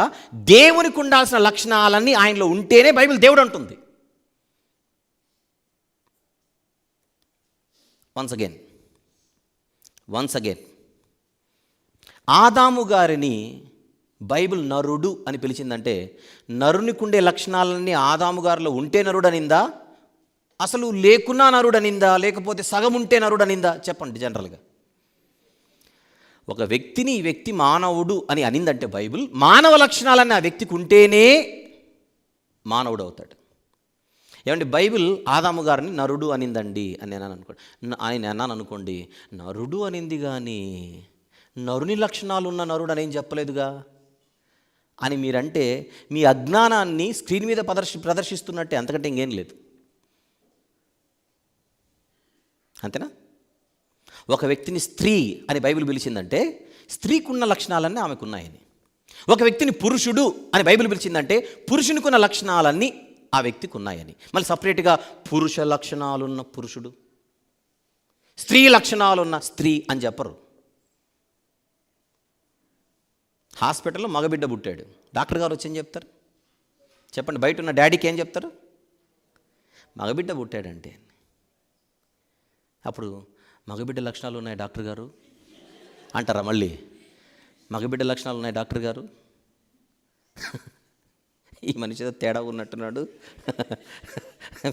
దేవునికి ఉండాల్సిన లక్షణాలన్నీ ఆయనలో ఉంటేనే బైబిల్ దేవుడు అంటుంది. వన్స్ అగైన్ ఆదాము గారిని బైబిల్ నరుడు అని పిలిచిందంటే, నరునికి ఉండే లక్షణాలన్నీ ఆదాము గారిలో ఉంటే నరుడు అనిందా, అసలు లేకున్నా నరుడు అనిందా, లేకపోతే సగం ఉంటే నరుడు అనిందా? చెప్పండి. జనరల్గా ఒక వ్యక్తిని ఈ వ్యక్తి మానవుడు అని అనిందంటే బైబిల్, మానవ లక్షణాలన్నీ ఆ వ్యక్తికి ఉంటేనే మానవుడు అవుతాడు. ఏమంటే బైబిల్ ఆదాము గారిని నరుడు అనిందండి అని నేను అన్నాను అనుకోండి, నరుడు అనింది కానీ నరుని లక్షణాలు ఉన్న నరుడు అని ఏం చెప్పలేదుగా అని మీరంటే మీ అజ్ఞానాన్ని స్క్రీన్ మీద ప్రదర్శిస్తున్నట్టే, అంతకంటే ఇంకేం లేదు. అంతేనా? ఒక వ్యక్తిని స్త్రీ అని బైబిల్ పిలిచిందంటే స్త్రీకి ఉన్న లక్షణాలన్నీ ఆమెకు ఉన్నాయని. ఒక వ్యక్తిని పురుషుడు అని బైబిల్ పిలిచిందంటే పురుషునికి ఉన్న లక్షణాలన్నీ ఆ వ్యక్తికి ఉన్నాయని. మళ్ళీ సపరేట్గా పురుష లక్షణాలున్న పురుషుడు, స్త్రీ లక్షణాలున్న స్త్రీ అని చెప్పరు. హాస్పిటల్లో మగబిడ్డ పుట్టాడు, డాక్టర్ గారు వచ్చి ఏం చెప్తారు? చెప్పండి. బయట ఉన్న డాడీకి ఏం చెప్తారు? మగబిడ్డ పుట్టాడంటే. అప్పుడు మగబిడ్డ లక్షణాలు ఉన్నాయి డాక్టర్ గారు అంటారా? మళ్ళీ మగబిడ్డ లక్షణాలు ఉన్నాయి డాక్టర్ గారు, ఈ మనిషి తేడా ఉన్నట్టున్నాడు,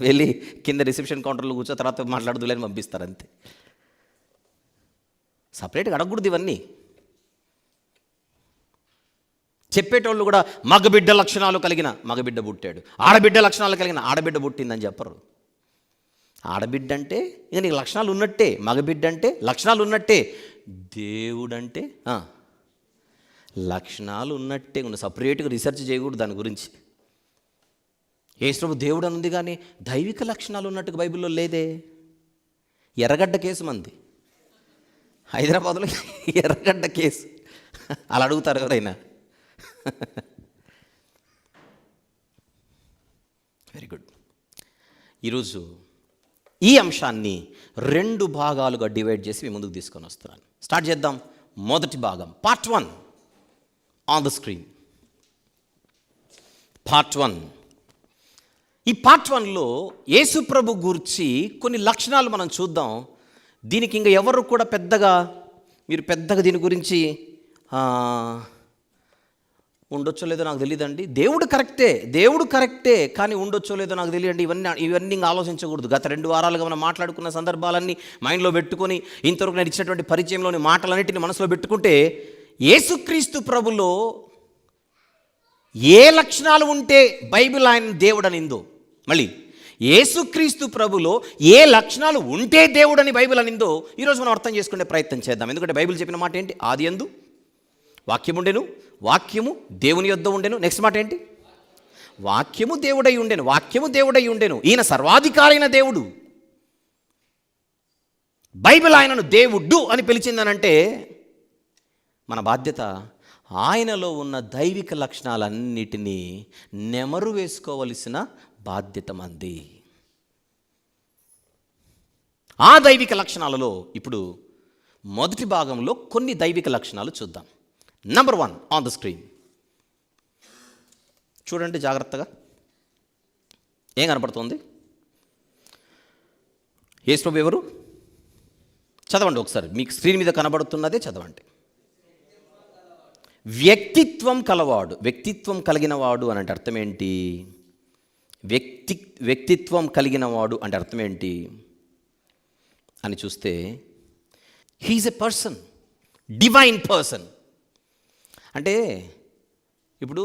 వెళ్ళి కింద రిసెప్షన్ కౌంటర్లో కూర్చో, తర్వాత మాట్లాడుదులేని పంపిస్తారు అంతే. సపరేట్గా అడగకూడదు ఇవన్నీ. చెప్పేటోళ్ళు కూడా మగబిడ్డ లక్షణాలు కలిగిన మగబిడ్డ పుట్టాడు, ఆడబిడ్డ లక్షణాలు కలిగిన ఆడబిడ్డ పుట్టిందని చెప్పరు. ఆడబిడ్డ అంటే ఇక నీకు లక్షణాలు ఉన్నట్టే, మగబిడ్డ అంటే లక్షణాలు ఉన్నట్టే, దేవుడంటే లక్షణాలు ఉన్నట్టే. సపరేట్గా రీసెర్చ్ చేయకూడదు దాని గురించి. యేసుప్రభు దేవుడు అని ఉంది కానీ దైవిక లక్షణాలు ఉన్నట్టుగా బైబిల్లో లేదే. ఎర్రగడ్డ కేసు మంది, హైదరాబాద్లో ఎర్రగడ్డ కేసు, అలా అడుగుతారు ఎవరైనా. Very good. ఈరోజు ఈ అంశాన్ని 2 భాగాలుగా డివైడ్ చేసి మీ ముందుకు తీసుకొని వస్తున్నాను. స్టార్ట్ చేద్దాం. మొదటి భాగం, part 1 on the screen. Part 1. ఈ పార్ట్ 1లో యేసుప్రభు గురించి కొన్ని లక్షణాలు మనం చూద్దాం. దీనికి ఇంకా ఎవరు కూడా మీరు పెద్దగా దీని గురించి ఉండొచ్చో లేదో నాకు తెలియదండి, దేవుడు కరెక్టే కానీ ఉండొచ్చో లేదో నాకు తెలియదండి, ఇవన్నీ ఇంకా ఆలోచించకూడదు. గత 2 వారాలుగా మనం మాట్లాడుకున్న సందర్భాలన్నీ మైండ్లో పెట్టుకొని ఇంతవరకు నేను ఇచ్చినటువంటి పరిచయంలోని మాటలన్నింటినీ మనసులో పెట్టుకుంటే, యేసుక్రీస్తు ప్రభులో ఏ లక్షణాలు ఉంటే బైబిల్ ఆయన దేవుడు అనిందో, మళ్ళీ యేసుక్రీస్తు ప్రభులో ఏ లక్షణాలు ఉంటే దేవుడని బైబిల్ అనిందో ఈరోజు మనం అర్థం చేసుకునే ప్రయత్నం చేద్దాం. ఎందుకంటే బైబిల్ చెప్పిన మాట ఏంటి? ఆదియందు వాక్యం ఉండెను, వాక్యము దేవుని యొద్ద ఉండెను. నెక్స్ట్ మాట ఏంటి? వాక్యము దేవుడై ఉండెను. ఈయన సర్వాధికారైన దేవుడు. బైబిల్ ఆయనను దేవుడు అని పిలిచిందనంటే మన బాధ్యత ఆయనలో ఉన్న దైవిక లక్షణాలన్నిటినీ నెమరు వేసుకోవలసిన బాధ్యత మంది. ఆ దైవిక లక్షణాలలో ఇప్పుడు మొదటి భాగంలో కొన్ని దైవిక లక్షణాలు చూద్దాం. నంబర్ 1 ఆన్ ద స్క్రీన్ చూడండి జాగ్రత్తగా. ఏం కనపడుతుంది? యేసు ప్రభు ఎవరు? చదవండి ఒకసారి, మీకు స్క్రీన్ మీద కనబడుతున్నదే చదవండి. వ్యక్తిత్వం కలవాడు. వ్యక్తిత్వం కలిగిన వాడు అని అంటే అర్థం ఏంటి? వ్యక్తిత్వం కలిగిన వాడు అంటే అర్థం ఏంటి అని చూస్తే, he is a person, divine person. అంటే ఇప్పుడు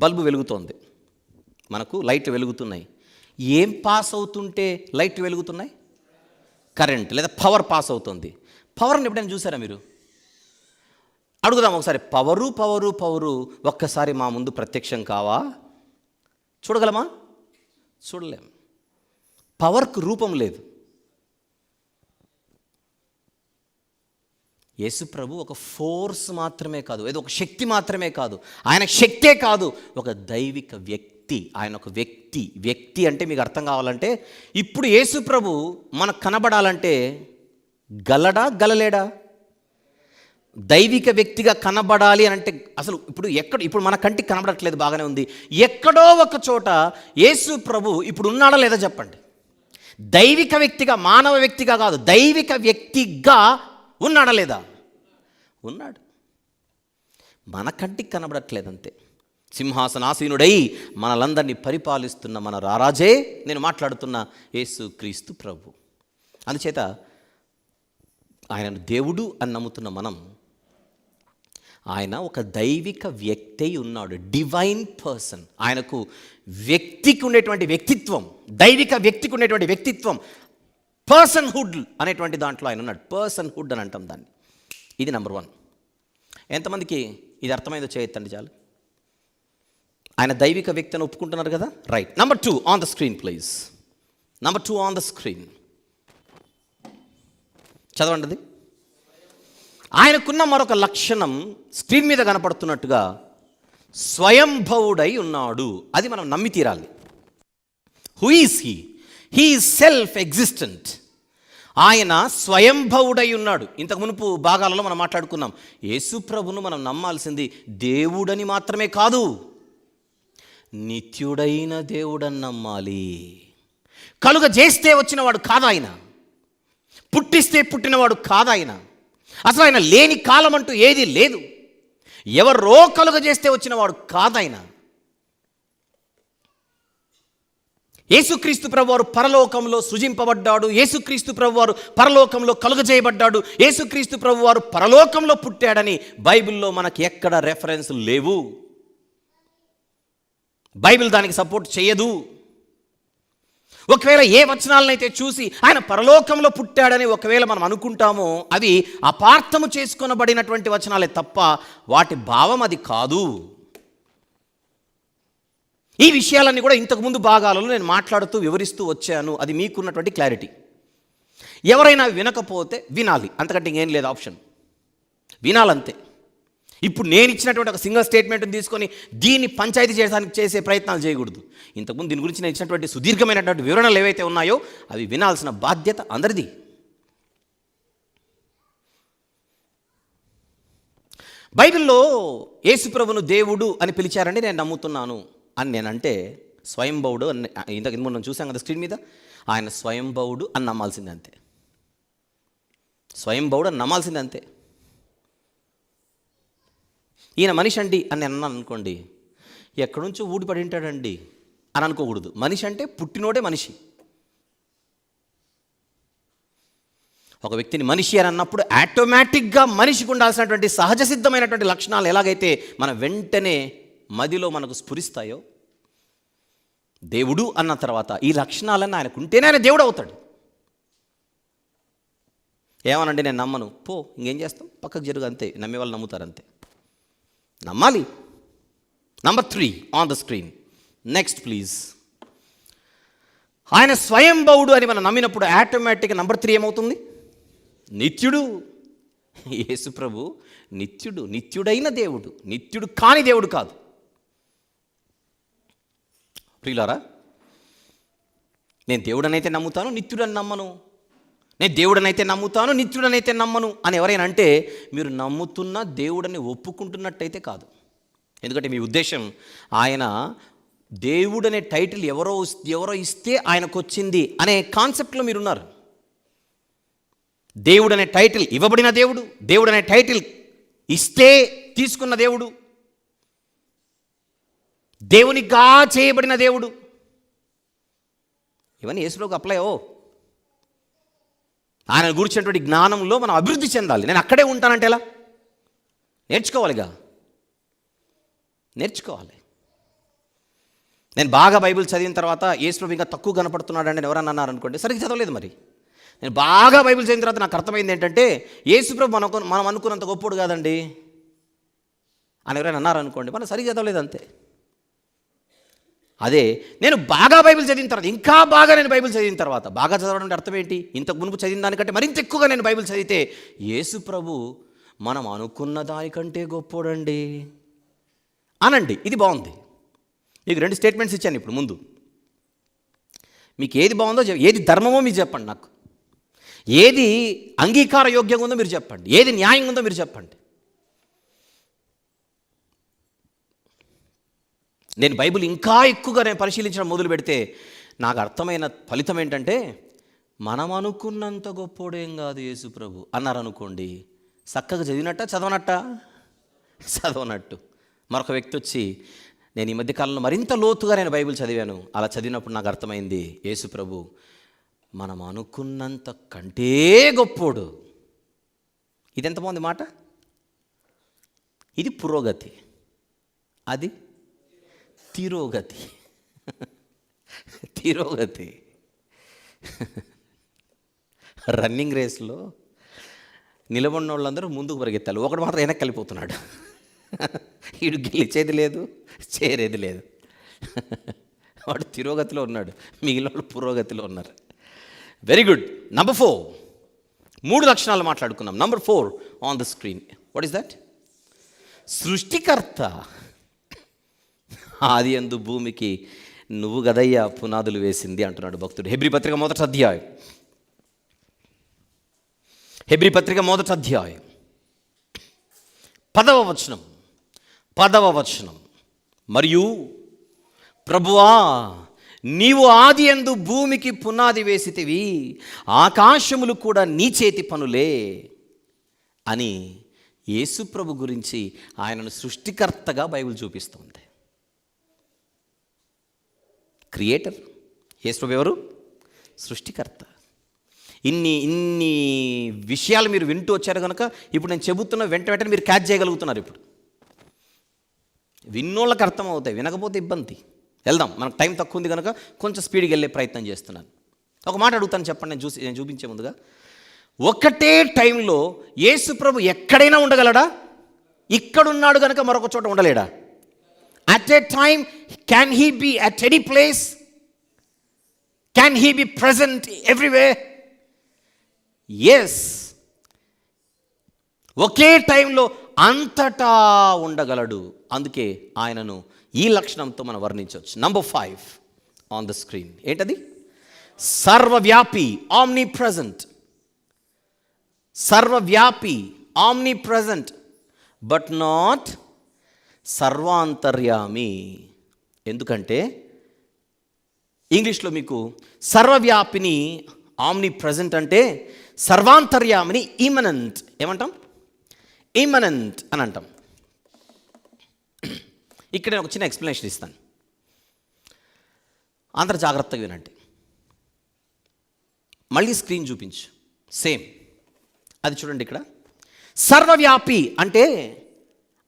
బల్బు వెలుగుతోంది, మనకు లైట్ వెలుగుతున్నాయి. ఏం పాస్ అవుతుంటే లైట్ వెలుగుతున్నాయి? కరెంట్ లేదా పవర్ పాస్ అవుతుంది. పవర్ని ఎప్పుడైనా చూసారా మీరు? అడుగుదాం ఒకసారి, పవరు ఒక్కసారి మా ముందు ప్రత్యక్షం కావా? చూడగలమా? చూడలేం. పవర్కు రూపం లేదు. యేసు ప్రభు ఒక ఫోర్స్ మాత్రమే కాదు, ఏదో ఒక శక్తి మాత్రమే కాదు, ఆయన శక్తే కాదు, ఒక దైవిక వ్యక్తి. ఆయన ఒక వ్యక్తి అంటే మీకు అర్థం కావాలంటే, ఇప్పుడు యేసు ప్రభు మనకు కనబడాలంటే గలలేడా? దైవిక వ్యక్తిగా కనబడాలి అని అంటే అసలు ఇప్పుడు మన కంటికి కనబడట్లేదు, బాగానే ఉంది. ఎక్కడో ఒక చోట యేసు ప్రభు ఇప్పుడు ఉన్నాడా లేదా చెప్పండి. దైవిక వ్యక్తిగా, మానవ వ్యక్తిగా కాదు, దైవిక వ్యక్తిగా ఉన్నాడా లేదా? ఉన్నాడు. మన కంటికి కనబడట్లేదు అంతే. సింహాసనాసీనుడై మనలందరినీ పరిపాలిస్తున్న మన రారాజే నేను మాట్లాడుతున్న యేసు క్రీస్తు ప్రభు. అందుచేత ఆయనను దేవుడు అని నమ్ముతున్న మనం, ఆయన ఒక దైవిక వ్యక్తి ఉన్నాడు, డివైన్ పర్సన్. ఆయనకు వ్యక్తికి ఉండేటువంటి వ్యక్తిత్వం, దైవిక వ్యక్తికి ఉండేటువంటి వ్యక్తిత్వం, పర్సన్హుడ్ అనేటువంటి దాంట్లో ఆయన ఉన్నాడు. పర్సన్హుడ్ అని అంటాం దాన్ని. ఇది నెంబర్ 1. ఎంతమందికి ఇది అర్థమైందో చేయొద్దండి చాలు. ఆయన దైవిక వ్యక్తిని ఒప్పుకుంటున్నారు కదా, right. Number 2 on the screen please. Number 2 on the screen చదవండి. అది ఆయనకున్న మరొక లక్షణం స్క్రీన్ మీద కనపడుతున్నట్టుగా స్వయంభవుడై ఉన్నాడు. అది మనం నమ్మి తీరాలి. Who is he? He is self existent. ఆయన స్వయంభవుడై ఉన్నాడు. ఇంతకు మునుపు భాగాలలో మనం మాట్లాడుకున్నాం, యేసు ప్రభును మనం నమ్మాల్సింది దేవుడని మాత్రమే కాదు, నిత్యుడైన దేవుడని నమ్మాలి. కలుగ చేస్తే వచ్చినవాడు కాదు ఆయన, పుట్టిస్తే పుట్టినవాడు కాదు ఆయన, అసలు ఆయన లేని కాలం అంటూ ఏది లేదు. ఎవరో కలుగ చేస్తే వచ్చినవాడు కాదు ఆయన. యేసుక్రీస్తు ప్రభువారు పరలోకంలో సృజింపబడ్డాడు. యేసుక్రీస్తు ప్రభువారు పరలోకంలో కలుగజేయబడ్డాడు. యేసుక్రీస్తు ప్రభువారు పరలోకంలో పుట్టాడని బైబిల్లో మనకి ఎక్కడ రెఫరెన్స్ లేవు. బైబిల్ దానికి సపోర్ట్ చేయదు. ఒకవేళ ఏ వచనాలనైతే చూసి ఆయన పరలోకంలో పుట్టాడని ఒకవేళ మనం అనుకుంటామో అవి అపార్థము చేసుకొనబడినటువంటి వచనాలే తప్ప వాటి భావం అది కాదు. ఈ విషయాలన్నీ కూడా ఇంతకుముందు భాగాలలో నేను మాట్లాడుతూ వివరిస్తూ వచ్చాను. అది మీకున్నటువంటి క్లారిటీ. ఎవరైనా వినకపోతే వినాలి, అంతకంటే ఇంకేం లేదు ఆప్షన్. వినాలంతే. ఇప్పుడు నేను ఇచ్చినటువంటి ఒక సింగిల్ స్టేట్మెంట్ని తీసుకొని దీన్ని పంచాయతీ చేయడానికి చేసే ప్రయత్నాలు చేయకూడదు. ఇంతకుముందు దీని గురించి నేను ఇచ్చినటువంటి సుదీర్ఘమైనటువంటి వివరణలు ఏవైతే ఉన్నాయో అవి వినాల్సిన బాధ్యత అందరిది. బైబిల్లో యేసుప్రభును దేవుడు అని పిలిచారండి నేను నమ్ముతున్నాను అని నేనంటే, స్వయంభవుడు అని ఇంతకు మనం చూసాం కదా స్క్రీన్ మీద, ఆయన స్వయంభవుడు అని నమ్మాల్సిందే అంతే. స్వయంభవుడు అని నమ్మాల్సిందే అంతే. ఈయన మనిషి అండి అని నేను అన్నాను అనుకోండి, ఎక్కడి నుంచో ఊడిపడి ఉంటాడండి అని అనుకోకూడదు. మనిషి అంటే పుట్టినోడే మనిషి. ఒక వ్యక్తిని మనిషి అని అన్నప్పుడు ఆటోమేటిక్గా మనిషికి ఉండాల్సినటువంటి సహజ సిద్ధమైనటువంటి లక్షణాలు ఎలాగైతే మన వెంటనే మదిలో మనకు స్ఫురిస్తాయో, దేవుడు అన్న తర్వాత ఈ లక్షణాలన్నీ ఆయనకు ఉంటేనే ఆయన దేవుడు అవుతాడు. ఏమనండి నేను నమ్మను, పో ఇంకేం చేస్తాం, పక్కకు జరుగు, అంతే. నమ్మే వాళ్ళు నమ్ముతారు అంతే. నమ్మాలి. Number 3 on the screen. Next please. ఆయన స్వయంభవుడు అని మనం నమ్మినప్పుడు ఆటోమేటిక్గా నంబర్ 3 ఏమవుతుంది? నిత్యుడు. యేసు ప్రభు నిత్యుడు, నిత్యుడైన దేవుడు, నిత్యుడు కాని దేవుడు కాదు. ప్రియులారా, నేను దేవుడనైతే నమ్ముతాను, నిత్యుడని నమ్మను. నేను దేవుడనైతే నమ్ముతాను, నిత్యుడనైతే నమ్మను అని ఎవరైనా అంటే మీరు నమ్ముతున్న దేవుడని ఒప్పుకుంటున్నట్టయితే కాదు. ఎందుకంటే మీ ఉద్దేశం ఆయన దేవుడు అనే టైటిల్ ఎవరో ఇస్తే ఆయనకు వచ్చింది అనే కాన్సెప్ట్లో మీరున్నారు. దేవుడు అనే టైటిల్ ఇవ్వబడిన దేవుడు, దేవుడు అనే టైటిల్ ఇస్తే తీసుకున్న దేవుడు, దేవునిగా చేయబడిన దేవుడు, ఇవన్నీ యేసులోకి అప్లై ఆయన గురించినటువంటి జ్ఞానంలో మనం అభివృద్ధి చెందాలి. నేను అక్కడే ఉంటానంటే ఎలా? నేర్చుకోవాలి. నేను బాగా బైబిల్ చదివిన తర్వాత యేసు ఇంకా తక్కువ కనపడుతున్నాడు అని ఎవరన్నా అన్నారనుకోండి, సరిగ్గా చదవలేదు. మరి నేను బాగా బైబిల్ చదివిన తర్వాత నాకు అర్థమైంది ఏంటంటే యేసుప్రభు మనం అనుకున్నంత గొప్పోడు కాదండి అని ఎవరైనా అన్నారనుకోండి, మనం సరిగ్గా చదవలేదు అంతే. అదే నేను బాగా బైబిల్ చదివిన తర్వాత, ఇంకా బాగా నేను బైబిల్ చదివిన తర్వాత, బాగా చదవడం అంటే అర్థం ఏంటి? ఇంతకు మునుపు చదివిన దానికంటే మరింత ఎక్కువగా నేను బైబిల్ చదివితే యేసుప్రభు మనం అనుకున్న దానికంటే గొప్పోడండి అనండి. ఇది బాగుంది. మీకు 2 స్టేట్మెంట్స్ ఇచ్చాను ఇప్పుడు. ముందు మీకు ఏది బాగుందో, ఏది ధర్మమో మీరు చెప్పండి. నాకు ఏది అంగీకార యోగ్యంగా ఉందో మీరు చెప్పండి, ఏది న్యాయంగా ఉందో మీరు చెప్పండి. నేను బైబిల్ ఇంకా ఎక్కువగా నేను పరిశీలించడం మొదలు పెడితే నాకు అర్థమైన ఫలితం ఏంటంటే, మనం అనుకున్నంత గొప్పోడేం కాదు యేసుప్రభు అన్నారనుకోండి, చక్కగా చదవనట్టు. మరొక వ్యక్తి వచ్చి, నేను ఈ మధ్యకాలంలో మరింత లోతుగా నేను బైబిల్ చదివాను, అలా చదివినప్పుడు నాకు అర్థమైంది యేసుప్రభు మనం అనుకున్నంత కంటే గొప్పోడు. ఇది ఎంత బాగుంది మాట. ఇది పురోగతి, అది తిరోగతి. రన్నింగ్ రేస్లో నిలబడిన వాళ్ళందరూ ముందుకు పరిగెత్తాలి, ఒకడు మాత్రం వెనక్కి వెళ్ళిపోతున్నాడు. వీడు గెలిచేది లేదు, చేరేది లేదు. వాడు తిరోగతిలో ఉన్నాడు, మిగిలిన వాళ్ళు పురోగతిలో ఉన్నారు. Very good. నంబర్ 4, 3 లక్షణాలు మాట్లాడుకున్నాం. Number 4 on the screen. What is that? సృష్టికర్త. ఆది యందు భూమికి నువ్వు గదయ్యా పునాదులు వేసింది అంటున్నాడు భక్తుడు. హెబ్రీ పత్రిక మొదటి అధ్యాయం 10వ వచనం. మరియు ప్రభువా నీవు ఆది యందు భూమికి పునాది వేసితివి, ఆకాశములు కూడా నీ చేతి పనులే అని యేసుప్రభు గురించి ఆయనను సృష్టికర్తగా బైబిల్ చూపిస్తుంది. క్రియేటర్. యేసుప్రభు ఎవరు? సృష్టికర్త. ఇన్ని విషయాలు మీరు వింటూ వచ్చారు కనుక ఇప్పుడు నేను చెబుతున్న వెంటనే మీరు క్యాచ్ చేయగలుగుతున్నారు. ఇప్పుడు విన్నోళ్ళకి అర్థమవుతాయి, వినకపోతే ఇబ్బంది. వెళ్దాం, మనకు టైం తక్కువ ఉంది కనుక కొంచెం స్పీడ్కి వెళ్ళే ప్రయత్నం చేస్తున్నాను. ఒక మాట అడుగుతాను, చెప్పండి. నేను చూపించే ముందుగా, ఒకటే టైంలో యేసుప్రభు ఎక్కడైనా ఉండగలడా? ఇక్కడున్నాడు కనుక మరొక చోట ఉండలేడా? At a time, can he be at any place? Can he be present everywhere? Yes. ఒకే టైంలో అంతటా ఉండగలడు. అందుకే ఆయనను ఈ లక్షణంతో మనం వర్ణించవచ్చు. Number 5 on the screen. ఏంటది? సర్వవ్యాపి, ఆమ్ని ప్రెజెంట్. సర్వవ్యాపి, ఆమ్ని ప్రెజెంట్, బట్ నాట్ సర్వాంతర్యామి. ఎందుకంటే ఇంగ్లీష్లో మీకు సర్వవ్యాపిని ఆమ్ని ప్రెజెంట్ అంటే, సర్వాంతర్యామిని ఇమనెంట్. ఏమంటాం? ఇమనెంట్ అని అంటాం. ఇక్కడ నేను ఒక చిన్న ఎక్స్ప్లెనేషన్ ఇస్తాను, అందరూ జాగ్రత్తగా వినండి. మళ్ళీ స్క్రీన్ చూపించు. సేమ్ అది చూడండి. ఇక్కడ సర్వవ్యాపి అంటే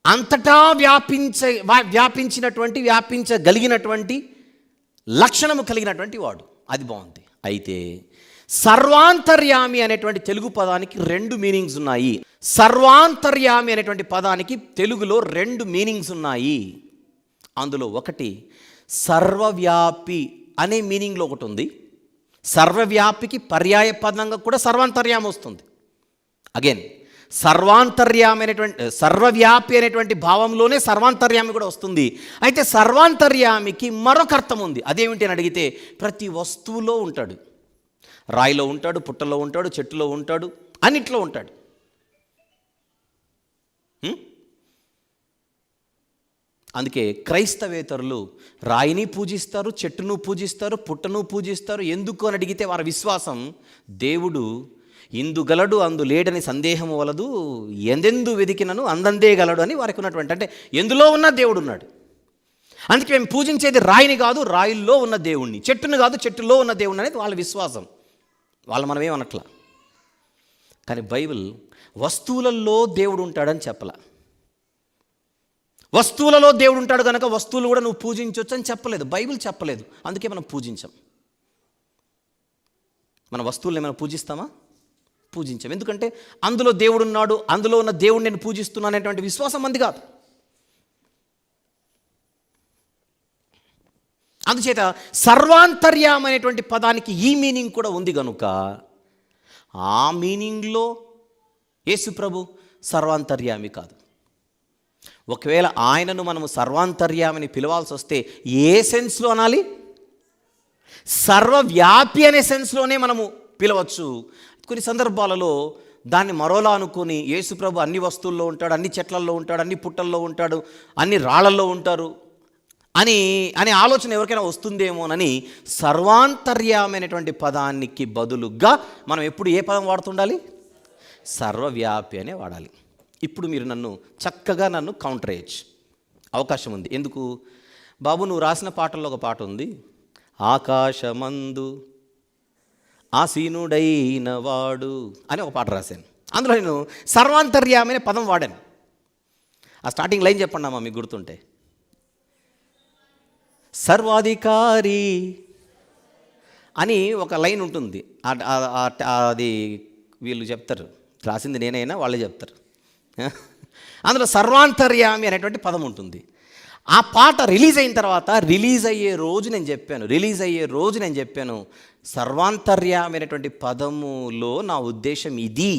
అంతటా వ్యాపించగలిగినటువంటి లక్షణము కలిగినటువంటి వాడు. అది బాగుంది. అయితే సర్వాంతర్యామి అనేటువంటి తెలుగు పదానికి 2 మీనింగ్స్ ఉన్నాయి. సర్వాంతర్యామి అనేటువంటి పదానికి తెలుగులో 2 మీనింగ్స్ ఉన్నాయి. అందులో ఒకటి సర్వవ్యాపి అనే మీనింగ్లో ఒకటి ఉంది. సర్వవ్యాపికి పర్యాయ పదంగా కూడా సర్వాంతర్యామి వస్తుంది. అగైన్ సర్వాంతర్యామి అనేటువంటి, సర్వవ్యాపి అనేటువంటి భావంలోనే సర్వాంతర్యామి కూడా వస్తుంది. అయితే సర్వాంతర్యామికి మరొక అర్థం ఉంది. అదేమిటి అని అడిగితే, ప్రతి వస్తువులో ఉంటాడు. రాయిలో ఉంటాడు, పుట్టలో ఉంటాడు, చెట్టులో ఉంటాడు, అన్నిట్లో ఉంటాడు. అందుకే క్రైస్తవేతరులు రాయిని పూజిస్తారు, చెట్టును పూజిస్తారు, పుట్టను పూజిస్తారు. ఎందుకు అని అడిగితే వారి విశ్వాసం దేవుడు ఇందుగలడు అందు లేడని సందేహము వలదు, ఎందెందు వెదికినను అందందే గలడు అని వారికి ఉన్నటువంటి, అంటే ఎందులో ఉన్న దేవుడు ఉన్నాడు. అందుకే మేము పూజించేది రాయిని కాదు, రాయిల్లో ఉన్న దేవుణ్ణి, చెట్టుని కాదు, చెట్టులో ఉన్న దేవుణ్ణి అనేది వాళ్ళ విశ్వాసం. వాళ్ళు మనమేమనట్లా. కానీ బైబిల్ వస్తువులలో దేవుడు ఉంటాడని చెప్పలా. వస్తువులలో దేవుడు ఉంటాడు కనుక వస్తువులు కూడా నువ్వు పూజించవచ్చు అని చెప్పలేదు, బైబిల్ చెప్పలేదు. అందుకే మనం పూజించాం. మన వస్తువులను ఏమైనా పూజిస్తామా? పూజించాం. ఎందుకంటే అందులో దేవుడు ఉన్నాడు, అందులో ఉన్న దేవుడిని నేను పూజిస్తున్నాను అనేటువంటి విశ్వాసం మంది కాదు. అందుచేత సర్వాంతర్యామి అనేటువంటి పదానికి ఈ మీనింగ్ కూడా ఉంది కనుక ఆ మీనింగ్లో యేసు ప్రభు సర్వాంతర్యామి కాదు. ఒకవేళ ఆయనను మనము సర్వాంతర్యామిని పిలవాల్సి వస్తే ఏ సెన్స్లో అనాలి? సర్వవ్యాపి అనే సెన్స్లోనే మనము పిలవచ్చు. కొన్ని సందర్భాలలో దాన్ని మరోలా అనుకొని యేసుప్రభు అన్ని వస్తువుల్లో ఉంటాడు, అన్ని చెట్లల్లో ఉంటాడు, అన్ని పుట్టల్లో ఉంటాడు, అన్ని రాళ్లల్లో ఉంటారు అనే ఆలోచన ఎవరికైనా వస్తుందేమోనని సర్వాంతర్యామి అనేటువంటి పదానికి బదులుగా మనం ఎప్పుడు ఏ పదం వాడుతుండాలి? సర్వవ్యాపి అనే వాడాలి. ఇప్పుడు మీరు చక్కగా నన్ను కౌంటర్ చేయొచ్చు, అవకాశం ఉంది. ఎందుకు బాబు? నువ్వు రాసిన పాటల్లో ఒక పాట ఉంది, ఆకాశమందు ఆసీనుడైన వాడు అని ఒక పాట రాశాను. అందులో నేను సర్వాంతర్యామి అనే పదం వాడాను. ఆ స్టార్టింగ్ లైన్ చెప్పండి అమ్మా మీకు గుర్తుంటే. సర్వాధికారి అని ఒక లైన్ ఉంటుంది. అది వీళ్ళు చెప్తారు, రాసింది నేనైనా వాళ్ళే చెప్తారు. అందులో సర్వాంతర్యామి అనేటువంటి పదం ఉంటుంది. ఆ పాట రిలీజ్ అయిన తర్వాత రిలీజ్ అయ్యే రోజు నేను చెప్పాను సర్వాంతర్యామి అనేటువంటి పదములో నా ఉద్దేశం ఇది,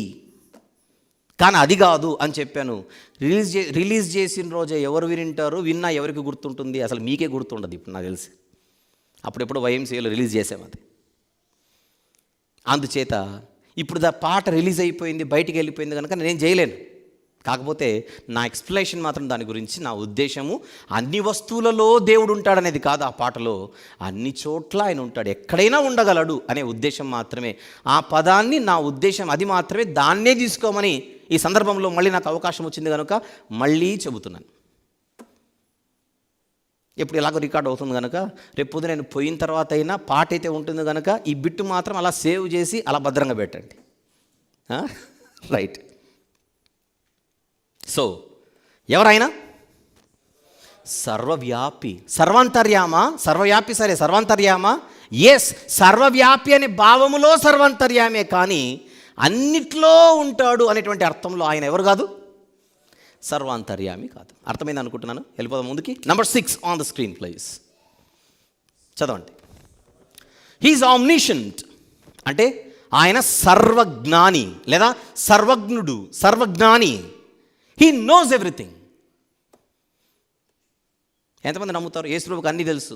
కానీ అది కాదు అని చెప్పాను. రిలీజ్ చేసిన రోజే ఎవరు వింటారు, విన్నా ఎవరికి గుర్తుంటుంది? అసలు మీకే గుర్తుండదు ఇప్పుడు నాకు తెలిసి. అప్పుడెప్పుడు వైఎంసీఏలో రిలీజ్ చేసాము అది. అందుచేత ఇప్పుడు పాట రిలీజ్ అయిపోయింది, బయటికి వెళ్ళిపోయింది కనుక నేను చేయలేను. కాకపోతే నా ఎక్స్ప్లెనేషన్ మాత్రం దాని గురించి, నా ఉద్దేశము అన్ని వస్తువులలో దేవుడు ఉంటాడనేది కాదు. ఆ పాటలో అన్ని చోట్ల ఆయన ఉంటాడు, ఎక్కడైనా ఉండగలడు అనే ఉద్దేశం మాత్రమే. ఆ పదాన్ని, నా ఉద్దేశం అది మాత్రమే, దాన్నే తీసుకోమని ఈ సందర్భంలో మళ్ళీ నాకు అవకాశం వచ్చింది కనుక మళ్ళీ చెబుతున్నాను. ఇప్పుడు ఎలాగో రికార్డ్ అవుతుంది కనుక రేపు పొద్దున నేను పోయిన తర్వాత అయినా పాట అయితే ఉంటుంది కనుక ఈ బిట్టు మాత్రం అలా సేవ్ చేసి అలా భద్రంగా పెట్టండి. రైట్. సో ఎవరైనా సర్వవ్యాపి, సర్వవ్యాపి సరే, సర్వాంతర్యామ ఎస్, సర్వవ్యాపి అనే భావములో సర్వాంతర్యామే, కానీ అన్నిట్లో ఉంటాడు అనేటువంటి అర్థంలో ఆయన ఎవరు కాదు? సర్వాంతర్యామి కాదు. అర్థమైంది అనుకుంటున్నాను. వెళ్ళిపోదాం ముందుకి. Number 6 on the screen please. చదవండి. హీఈస్ ఆమ్నిషెంట్ అంటే ఆయన సర్వజ్ఞాని లేదా సర్వజ్ఞుడు, సర్వజ్ఞాని. He knows everything. ఎంతమంది నమ్ముతారు యేసు ప్రభువుకి అన్నీ తెలుసు?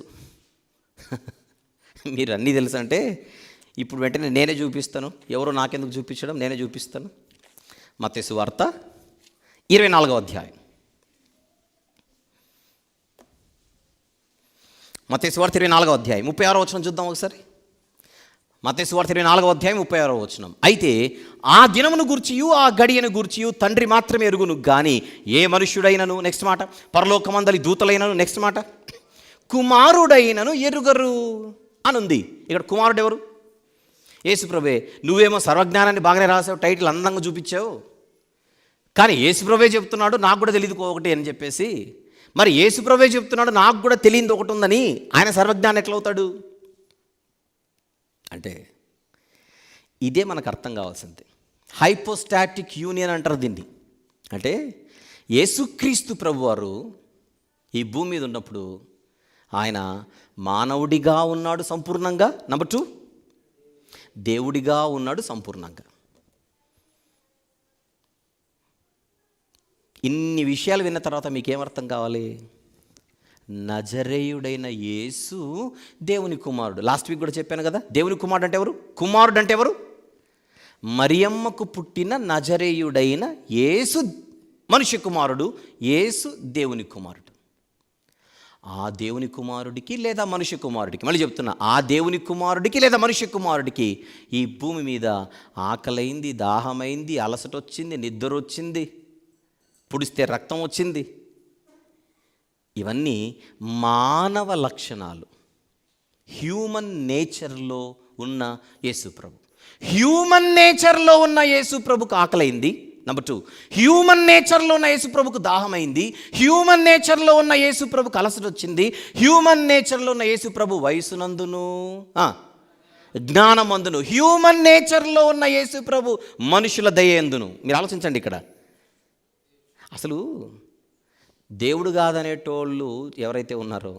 మీరు అన్నీ తెలుసు అంటే ఇప్పుడు వెంటనే నేనే చూపిస్తాను. ఎవరో నాకెందుకు చూపించడం, నేనే చూపిస్తాను. మత్తయి సువార్త 24వ అధ్యాయం. మత్తయి సువార్త 24వ అధ్యాయం 36వ వచనం చూద్దాం ఒకసారి. మత్తయి సువార్త 24వ అధ్యాయం 36వ వచనం. అయితే ఆ దినమును గూర్చియు ఆ గడియను గూర్చియు తండ్రి మాత్రమే ఎరుగును గాని ఏ మనుష్యుడైనను, నెక్స్ట్ మాట, పరలోకమందలి దూతలైనను, నెక్స్ట్ మాట, కుమారుడైనను ఎరుగరు అనుంది. ఇక్కడ కుమారుడు ఎవరు? యేసుప్రభే. నువ్వేమో సర్వజ్ఞానాన్ని బాగానే రాసావు, టైటిల్ అందంగా చూపించావు, కానీ యేసుప్రభే చెప్తున్నాడు నాకు కూడా తెలియదు ఒకటి అని చెప్పేసి. మరి యేసుప్రభే చెప్తున్నాడు నాకు కూడా తెలియదు ఒకటి ఉందని, ఆయన సర్వజ్ఞానం ఎట్లవుతాడు అంటే ఇదే మనకు అర్థం కావాల్సింది. హైపోస్టాటిక్ యూనియన్ అంటారు దీన్ని. అంటే యేసుక్రీస్తు ప్రభువారు ఈ భూమి మీద ఉన్నప్పుడు ఆయన మానవుడిగా ఉన్నాడు సంపూర్ణంగా. నెంబర్ 2, దేవుడిగా ఉన్నాడు సంపూర్ణంగా. ఇన్ని విషయాలు విన్న తర్వాత మీకేమర్థం కావాలి? నజరేయుడైన యేసు దేవుని కుమారుడు. లాస్ట్ వీక్ కూడా చెప్పాను కదా, దేవుని కుమారుడు అంటే ఎవరు? కుమారుడు అంటే ఎవరు? మరియమ్మకు పుట్టిన నజరేయుడైన యేసు మనుష్య కుమారుడు, యేసు దేవుని కుమారుడు. ఆ దేవుని కుమారుడికి లేదా మనుష్య కుమారుడికి, మళ్ళీ చెప్తున్నా, ఆ దేవుని కుమారుడికి లేదా మనుష్య కుమారుడికి ఈ భూమి మీద ఆకలైంది, దాహమైంది, అలసట వచ్చింది, నిద్ర వచ్చింది, పుడిస్తే రక్తం వచ్చింది. ఇవన్నీ మానవ లక్షణాలు, హ్యూమన్ నేచర్లో ఉన్న యేసుప్రభు. హ్యూమన్ నేచర్లో ఉన్న యేసుప్రభుకు ఆకలైంది. నెంబర్ 2, హ్యూమన్ నేచర్లో ఉన్న యేసుప్రభుకు దాహమైంది. హ్యూమన్ నేచర్లో ఉన్న యేసుప్రభుకు అలసట వచ్చింది. హ్యూమన్ నేచర్లో ఉన్న యేసుప్రభు వయసునందును జ్ఞానమందును, హ్యూమన్ నేచర్లో ఉన్న యేసుప్రభు మనుషుల దయందును. మీరు ఆలోచించండి, ఇక్కడ అసలు దేవుడు కాదనేటోళ్ళు ఎవరైతే ఉన్నారో,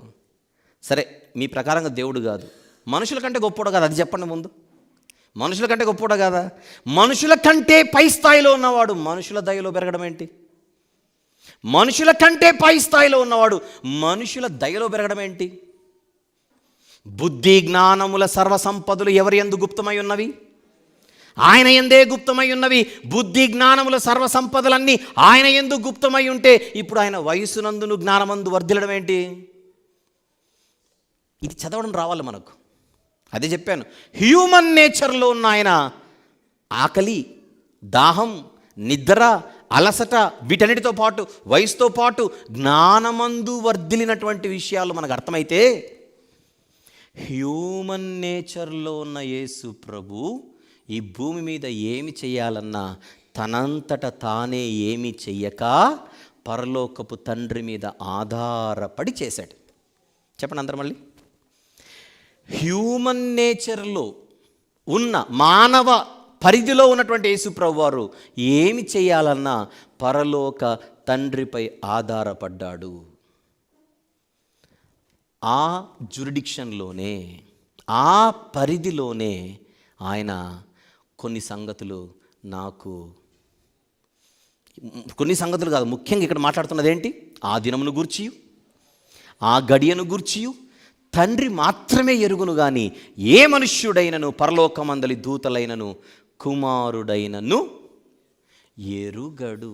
సరే మీ ప్రకారంగా దేవుడు కాదు, మనుషుల కంటే గొప్పవాడు కాదు, అది చెప్పండి ముందు. మనుషుల కంటే గొప్పవాడు కాదా? మనుషుల కంటే పై స్థాయిలో ఉన్నవాడు మనుషుల దయలో పెరగడం ఏంటి? మనుషుల కంటే పై స్థాయిలో ఉన్నవాడు మనుషుల దయలో పెరగడం ఏంటి? బుద్ధి జ్ఞానముల సర్వసంపదలు ఎవరి యందు గుప్తమై ఉన్నవి? ఆయన యందే గుప్తమై ఉన్నవి. బుద్ధి జ్ఞానముల సర్వసంపదలన్నీ ఆయన యందు గుప్తమై ఉంటే ఇప్పుడు ఆయన వయసునందును జ్ఞానమందు వర్ధిల్లడం ఏంటి? ఇది చదవడం రావాలి మనకు. అదే చెప్పాను, హ్యూమన్ నేచర్లో ఉన్న ఆయన ఆకలి, దాహం, నిద్ర, అలసట, వీటన్నిటితో పాటు వయసుతో పాటు జ్ఞానమందు వర్ధిల్లినటువంటి విషయాలు మనకు అర్థమైతే, హ్యూమన్ నేచర్లో ఉన్న యేసు ప్రభు ఈ భూమి మీద ఏమి చేయాలన్నా తనంతట తానే ఏమి చెయ్యక పరలోకపు తండ్రి మీద ఆధారపడి చేశాడు. చెప్పండి అందరం మళ్ళీ. హ్యూమన్ నేచర్లో ఉన్న మానవ పరిధిలో ఉన్నటువంటి యేసుప్రభు వారు ఏమి చేయాలన్నా పరలోక తండ్రిపై ఆధారపడ్డాడు. ఆ జ్యూరిడిక్షన్లోనే, ఆ పరిధిలోనే ఆయన కొన్ని సంగతులు కాదు, ముఖ్యంగా ఇక్కడ మాట్లాడుతున్నది ఏంటి? ఆ దినమును గూర్చియు ఆ గడియను గూర్చియు తండ్రి మాత్రమే ఎరుగును గాని ఏ మనుష్యుడైనను పరలోకమందలి దూతలైనను కుమారుడైనను ఎరుగడు.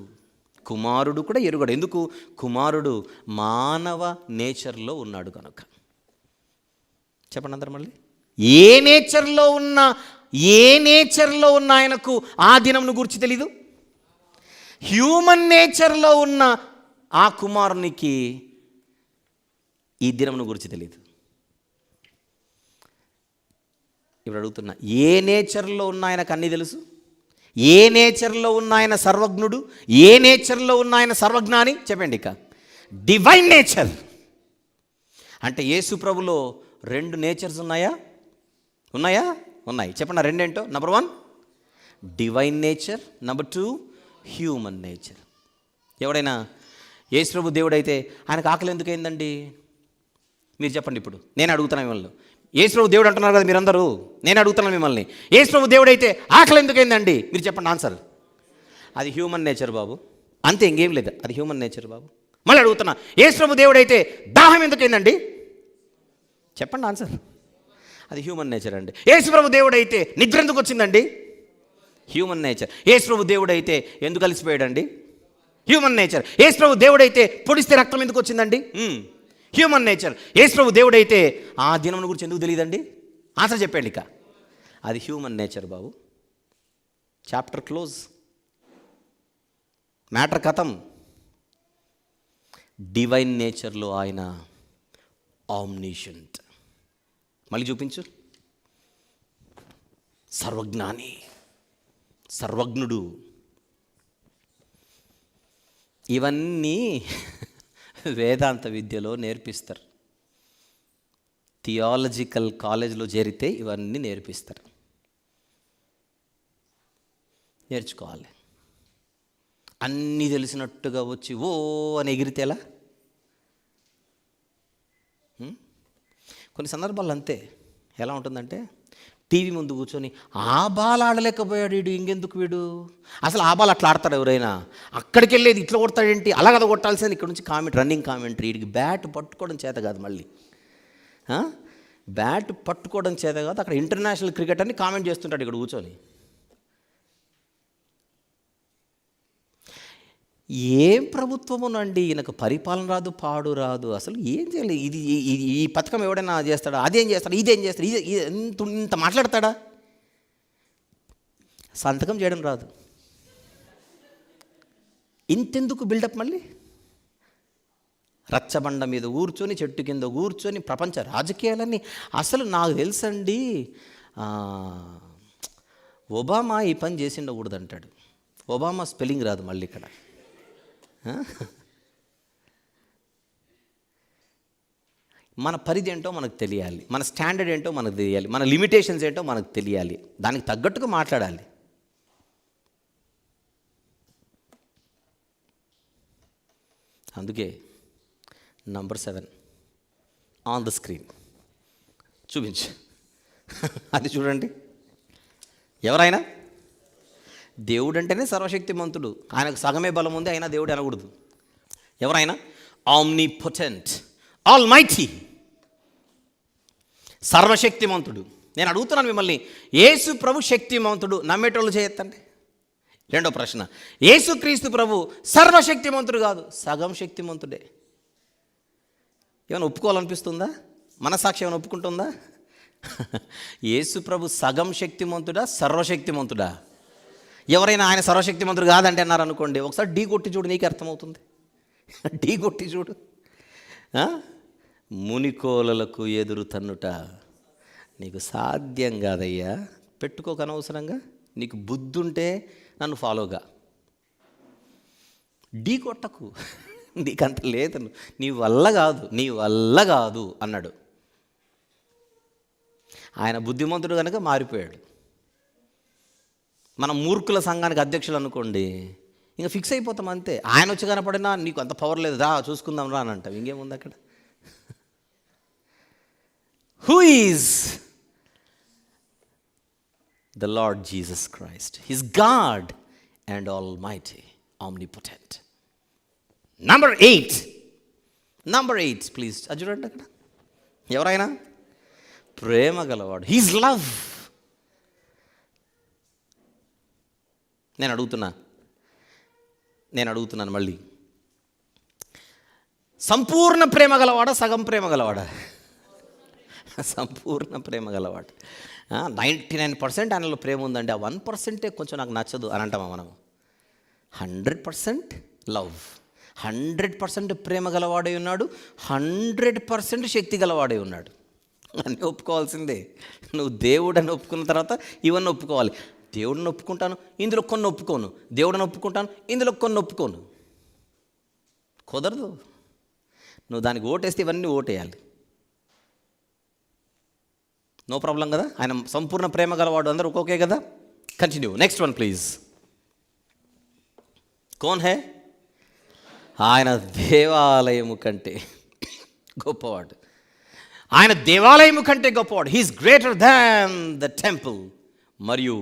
కుమారుడు కూడా ఎరుగడు. ఎందుకు? కుమారుడు మానవ నేచర్లో ఉన్నాడు కనుక. చెప్పండి అందరం మళ్ళీ. ఏ నేచర్లో ఉన్న ఆయనకు ఆ దినమును గురించి తెలీదు? హ్యూమన్ నేచర్లో ఉన్న ఆ కుమారునికి ఈ దినమును గురించి తెలీదు. ఇప్పుడు అడుగుతున్నా, ఏ నేచర్లో ఉన్న ఆయనకు అన్నీ తెలుసు? ఏ నేచర్లో ఉన్న ఆయన సర్వజ్ఞుడు? ఏ నేచర్లో ఉన్న ఆయన సర్వజ్ఞాని? చెప్పండి. ఇక డివైన్ నేచర్ అంటే యేసు ప్రభులో 2 నేచర్స్ ఉన్నాయా? ఉన్నాయి. చెప్పండి, రెండేంటో? Number 1 divine nature, number 2 human nature. ఎవడైనా యేసు ప్రభు దేవుడైతే ఆయనకు ఆకలి ఎందుకు అయిందండి? మీరు చెప్పండి. ఇప్పుడు నేను అడుగుతున్నాను మిమ్మల్ని, యేసు ప్రభు దేవుడు అంటున్నారు కదా మీరందరూ, నేను అడుగుతున్నాను మిమ్మల్ని, యేసు ప్రభు దేవుడైతే ఆకలి ఎందుకైందండి? మీరు చెప్పండి ఆన్సర్. అది హ్యూమన్ నేచర్ బాబు, అంతే, ఇంకేం లేదు, అది హ్యూమన్ నేచర్ బాబు. మళ్ళీ అడుగుతున్నా, యేసు ప్రభు దేవుడైతే దాహం ఎందుకైందండి? చెప్పండి ఆన్సర్. అది హ్యూమన్ నేచర్ అండి. యేసు ప్రభు దేవుడైతే నిద్ర ఎందుకు వచ్చిందండి? Human nature. యేసు ప్రభు దేవుడైతే ఎందుకు కలిసిపోయాడండి? Human nature. యేసు ప్రభు దేవుడైతే పొడిస్తే రక్తం ఎందుకు వచ్చిందండి? Human nature. యేసు ప్రభు దేవుడైతే ఆ దినం గురించి ఎందుకు తెలియదండి? ఆన్సర్ చెప్పండి. ఇక అది హ్యూమన్ నేచర్ బాబు. చాప్టర్ క్లోజ్, మ్యాటర్ కథం. డివైన్ నేచర్లో ఆయన ఆమ్నిషెంట్. మళ్ళీ చూపించు. సర్వజ్ఞాని, సర్వజ్ఞుడు. ఇవన్నీ వేదాంత విద్యలో నేర్పిస్తారు. థియాలజికల్ కాలేజ్లో చేరితే ఇవన్నీ నేర్పిస్తారు. నేర్చుకోవాలి. అన్నీ తెలిసినట్టుగా వచ్చి ఓ అని ఎగిరితేలా? కొన్ని సందర్భాలు అంతే. ఎలా ఉంటుందంటే, టీవీ ముందు కూర్చొని ఆ బాల్ ఆడలేకపోయాడు వీడు, ఇంకెందుకు వీడు, అసలు ఆ బాల్ అట్లా ఆడతాడు ఎవరైనా, అక్కడికి వెళ్ళేది ఇట్లా కొడతాడేంటి, అలా కదా కొట్టాల్సింది, ఇక్కడ నుంచి రన్నింగ్ కామెంటరీ. వీడికి బ్యాట్ పట్టుకోవడం చేత కాదు, మళ్ళీ బ్యాట్ పట్టుకోవడం చేత కాదు, అక్కడ ఇంటర్నేషనల్ క్రికెట్ అని కామెంట్ చేస్తుంటాడు ఇక్కడ కూర్చొని. ఏం ప్రభుత్వమునండి, ఈయనకు పరిపాలన రాదు, పాడు రాదు, అసలు ఏం చేయాలి, ఈ పథకం ఎవడైనా చేస్తాడా, అదేం చేస్తాడు, ఇదేం చేస్తాడు, ఇంత మాట్లాడతాడా, సంతకం చేయడం రాదు, ఇంతెందుకు బిల్డప్ మళ్ళీ. రచ్చబండ మీద కూర్చొని, చెట్టు కింద కూర్చొని ప్రపంచ రాజకీయాలన్నీ. అసలు నాకు తెలుసండి, ఒబామా ఈ పని చేసి ఉండకూడదు అంటాడు. ఒబామా స్పెల్లింగ్ రాదు మళ్ళీ ఇక్కడ. మన పరిధి ఏంటో మనకు తెలియాలి, మన స్టాండర్డ్ ఏంటో మనకు తెలియాలి, మన లిమిటేషన్స్ ఏంటో మనకు తెలియాలి, దానికి తగ్గట్టుగా మాట్లాడాలి. అందుకే నంబర్ 7 ఆన్ ద స్క్రీన్ చూపించు. అది చూడండి. ఎవరైనా దేవుడు అంటేనే సర్వశక్తిమంతుడు, ఆయనకు సగమే బలం ఉంది, అయినా దేవుడు అనకూడదు. ఎవరైనా ఆమ్నిపోటెంట్, ఆల్మైటీ, సర్వశక్తిమంతుడు. నేను అడుగుతున్నాను మిమ్మల్ని, యేసు ప్రభు శక్తిమంతుడు నమ్మేటోళ్ళు చేయొద్దండి. రెండో ప్రశ్న, యేసుక్రీస్తు ప్రభు సర్వశక్తిమంతుడు కాదు, సగం శక్తిమంతుడే. ఏమైనా ఒప్పుకోవాలనిపిస్తుందా? మనసాక్షి ఏమైనా ఒప్పుకుంటుందా? యేసు ప్రభు సగం శక్తిమంతుడా, సర్వశక్తిమంతుడా? ఎవరైనా ఆయన సర్వశక్తిమంతుడు కాదంటే అన్నారు అనుకోండి, ఒకసారి ఢీ కొట్టి చూడు, నీకు అర్థమవుతుంది. ఢీ కొట్టి చూడు. మునికోలలకు ఎదురు తన్నుట నీకు సాధ్యం కాదయ్యా, పెట్టుకోక అనవసరంగా. నీకు బుద్ధి ఉంటే నన్ను ఫాలోగా, ఢీ కొట్టకు, నీకంత లేదు, నీ వల్ల కాదు అన్నాడు. ఆయన బుద్ధిమంతుడు కనుక మారిపోయాడు. మనం మూర్ఖుల సంఘానికి అధ్యక్షులు అనుకోండి, ఇంకా ఫిక్స్ అయిపోతాం అంతే. ఆయన వచ్చి కనపడినా నీకు అంత పవర్ లేదు, రా చూసుకుందాం రా అని అంటాం. ఇంకేముంది అక్కడ? Who is the lord Jesus Christ, his God and almighty, omnipotent. Number 8 please అది చూడండి అక్కడ. ఎవరైనా ప్రేమ గలవాడు, హీస్ లవ్. నేను అడుగుతున్నాను మళ్ళీ, సంపూర్ణ ప్రేమ గలవాడా, సగం ప్రేమ గలవాడా? సంపూర్ణ ప్రేమ గలవాడు. 99% ఆయనలో ప్రేమ ఉందండి, ఆ 1% కొంచెం నాకు నచ్చదు అని అంటామా మనం? 100% లవ్, 100% ప్రేమ గలవాడై ఉన్నాడు, 100% శక్తి గలవాడై ఉన్నాడు. అన్నీ ఒప్పుకోవాల్సిందే. నువ్వు దేవుడని ఒప్పుకున్న తర్వాత ఇవన్నీ ఒప్పుకోవాలి. దేవుడిని ఒప్పుకుంటాను, ఇందులో కొన్ని ఒప్పుకోను, దేవుడిని ఒప్పుకుంటాను, ఇందులో కొన్ని ఒప్పుకోను. కుదరదు. నువ్వు దానికి ఓటేస్తే ఇవన్నీ ఓటేయాలి. నో ప్రాబ్లం కదా. ఆయన సంపూర్ణ ప్రేమ గలవాడు, అందరూ ఓకే కదా. కంటిన్యూ. Next one please. కౌన్ హే? ఆయన దేవాలయము కంటే గొప్పవాడు. ఆయన దేవాలయము కంటే గొప్పవాడు. He is greater than the temple. మరియు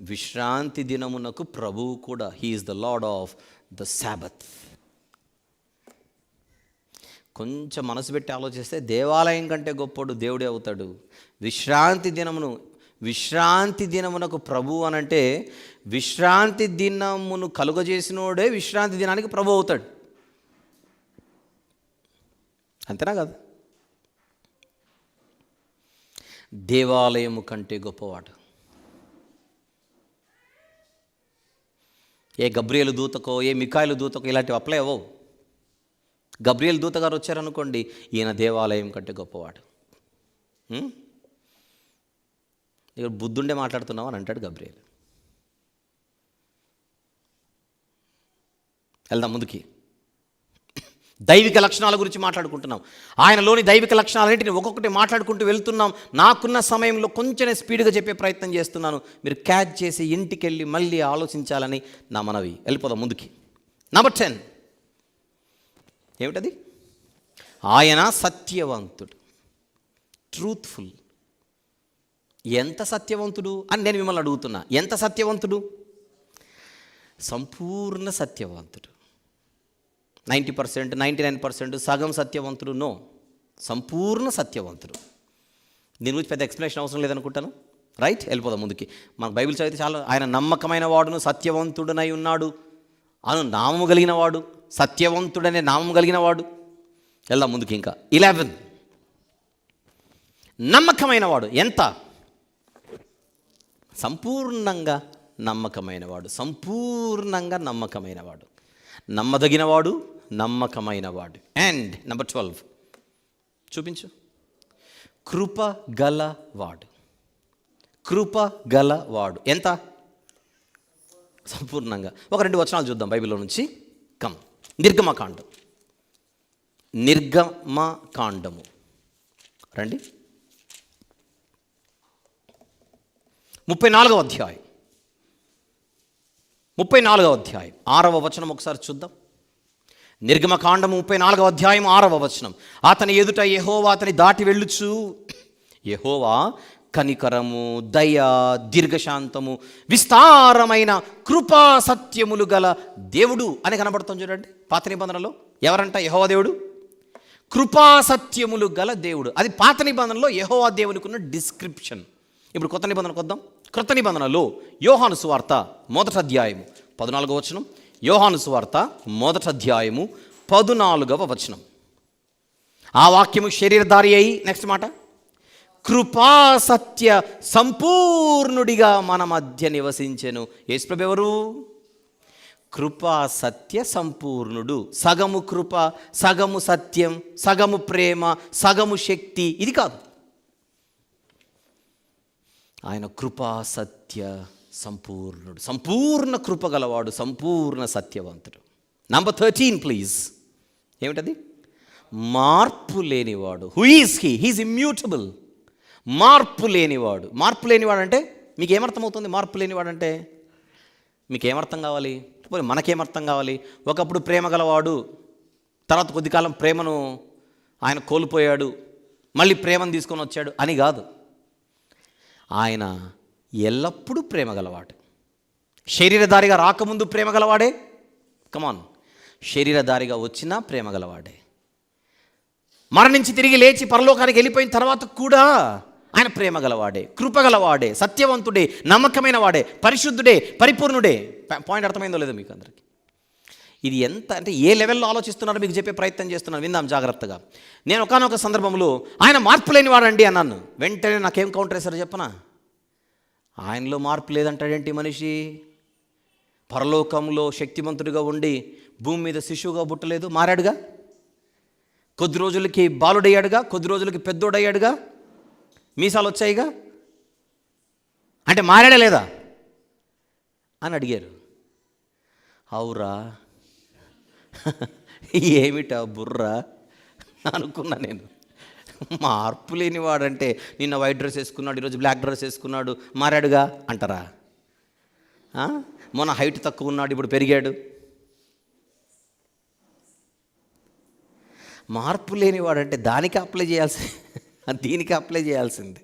విశ్రాంతి దినమునకు ప్రభువు కూడా. He is the lord of the sabbath. కొంచెం మనసు పెట్టి ఆలోచిస్తే దేవాలయం కంటే గొప్పవాడు దేవుడే అవుతాడు. విశ్రాంతి దినమునకు ప్రభు అనంటే విశ్రాంతి దినమును కలుగజేసినోడే విశ్రాంతి దినానికి ప్రభు అవుతాడు. అంతేనా కదా? దేవాలయము కంటే గొప్పవాడు. ఏ గబ్రియేలు దూతకో, ఏ మికాయేలు దూతకో ఇలాంటివి అప్లై అవ్వవు. గబ్రియేలు దూత గారు వచ్చారనుకోండి, ఈయన దేవాలయం కంటే గొప్పవాడు. ఇక్కడ బుద్ధుండే మాట్లాడుతున్నావు అని అంటాడు గబ్రియేలు. వెళ్దాం ముందుకి. దైవిక లక్షణాల గురించి మాట్లాడుకుంటున్నాం. ఆయనలోని దైవిక లక్షణాలన్నింటినీ ఒక్కొక్కటి మాట్లాడుకుంటూ వెళ్తున్నాం. నాకున్న సమయంలో కొంచెం స్పీడ్గా చెప్పే ప్రయత్నం చేస్తున్నాను. మీరు క్యాచ్ చేసి ఇంటికి వెళ్ళి మళ్ళీ ఆలోచించాలని నా మనవి. వెళ్ళిపోదాం ముందుకి. నంబర్ 10 ఏమిటది? ఆయన సత్యవంతుడు, ట్రూత్ఫుల్. ఎంత సత్యవంతుడు అని నేను మిమ్మల్ని అడుగుతున్నా. ఎంత సత్యవంతుడు? సంపూర్ణ సత్యవంతుడు. 90%, 99% సగం సత్యవంతుడు? నో, సంపూర్ణ సత్యవంతుడు. దీని గురించి పెద్ద ఎక్స్ప్లెనేషన్ అవసరం లేదనుకుంటాను. రైట్, వెళ్ళిపోదాం ముందుకి. మనకు బైబిల్ చదివితే చాలా. ఆయన నమ్మకమైన వాడును సత్యవంతుడనై ఉన్నాడు. అను నామము కలిగిన వాడు, సత్యవంతుడనే నామం కలిగిన వాడు. వెళ్దాం ముందుకి. ఇంకా 11, నమ్మకమైన వాడు. ఎంత? సంపూర్ణంగా నమ్మకమైనవాడు, సంపూర్ణంగా నమ్మకమైనవాడు, నమ్మదగినవాడు, నమ్మకమైనవాడు. అండ్ నెంబర్ 12 చూపించు. కృప గలవాడు, కృప గలవాడు. ఎంత? సంపూర్ణంగా. ఒక 2 వచనాలు చూద్దాం బైబిల్లో నుంచి. కమ్. నిర్గమకాండం, నిర్గమకాండము రండి. 34వ అధ్యాయం, 34వ అధ్యాయం 6వ వచనం ఒకసారి చూద్దాం. నిర్గమకాండము 34వ అధ్యాయం 6వ వచనం. అతని ఎదుట యెహోవా అతని దాటి వెళ్ళుచు, యెహోవా కనికరము, దయ, దీర్ఘశాంతము, విస్తారమైన కృపా సత్యములు గల దేవుడు అని కనబడుతుంది చూడండి పాత నిబంధనలో. ఎవరంట? యెహోవా దేవుడు. కృపా సత్యములు గల దేవుడు. అది పాత నిబంధనలో యెహోవా దేవునికి ఉన్న డిస్క్రిప్షన్. ఇప్పుడు కొత్త నిబంధనకు వద్దాం. క్రొత్త నిబంధనలో యోహాను సువార్త 1వ అధ్యాయము 14వ వచనం. యోహాను సువార్త 1వ అధ్యాయము 14వ వచనం. ఆ వాక్యము శరీరధారి అయి, నెక్స్ట్ మాట, కృపా సత్య సంపూర్ణుడిగా మన మధ్య నివసించెను. యేసుప్రభు ఎవరు? కృపా సత్య సంపూర్ణుడు. సగము కృప, సగము సత్యం, సగము ప్రేమ, సగము శక్తి. ఇది కాదు. ఆయన కృపా సత్య సంపూర్ణుడు, సంపూర్ణ కృప గలవాడు, సంపూర్ణ సత్యవంతుడు. Number 13 please. ఏమిటది? మార్పు లేనివాడు. Who is he? He's immutable. మార్పు లేనివాడు. మార్పు లేనివాడు అంటే మీకు ఏమర్థమవుతుంది? మార్పు లేనివాడు అంటే మీకేమర్థం కావాలి? మనకేమర్థం కావాలి? ఒకప్పుడు ప్రేమ గలవాడు, తర్వాత కొద్ది కాలం ప్రేమను ఆయన కోల్పోయాడు, మళ్ళీ ప్రేమను తీసుకొని వచ్చాడు అని కాదు. ఆయన ఎల్లప్పుడూ ప్రేమ గలవాడు. శరీరధారిగా రాకముందు ప్రేమ గలవాడే. కమాన్. శరీరధారిగా వచ్చినా ప్రేమ గలవాడే. మరణించి తిరిగి లేచి పరలోకానికి వెళ్ళిపోయిన తర్వాత కూడా ఆయన ప్రేమ గలవాడే, కృప గలవాడే, సత్యవంతుడే, నమ్మకమైన వాడే, పరిశుద్ధుడే, పరిపూర్ణుడే. పాయింట్ అర్థమైందో లేదో మీకు అందరికీ? ఇది ఎంత అంటే ఏ లెవెల్లో ఆలోచిస్తున్నారో మీకు చెప్పే ప్రయత్నం చేస్తున్నాను. విందాం జాగ్రత్తగా. నేను ఒకానొక సందర్భంలో ఆయన మార్పు లేనివాడండి అన్నాను. వెంటనే నాకేం కౌంటర్ వేశారో చెప్పనా? ఆయనలో మార్పు లేదంటాడేంటి మనిషి? పరలోకంలో శక్తిమంతుడిగా ఉండి భూమి మీద శిశువుగా పుట్టలేదు, మారాడుగా. కొద్ది రోజులకి బాలుడయ్యాడుగా, కొద్ది రోజులకి పెద్దోడయ్యాడుగా, మీసాలు వచ్చాయిగా. అంటే మారాడా లేదా అని అడిగారు. అవురా, ఏమిటా బుర్రా అనుకున్నా నేను. మార్పు లేనివాడంటే నిన్న వైట్ డ్రెస్ వేసుకున్నాడు, ఈరోజు బ్లాక్ డ్రెస్ వేసుకున్నాడు, మారాడుగా అంటారా? మొన్న హైట్ తక్కువ ఉన్నాడు, ఇప్పుడు పెరిగాడు. మార్పు లేనివాడంటే దానికి అప్లై చేయాల్సి, దీనికి అప్లై చేయాల్సింది.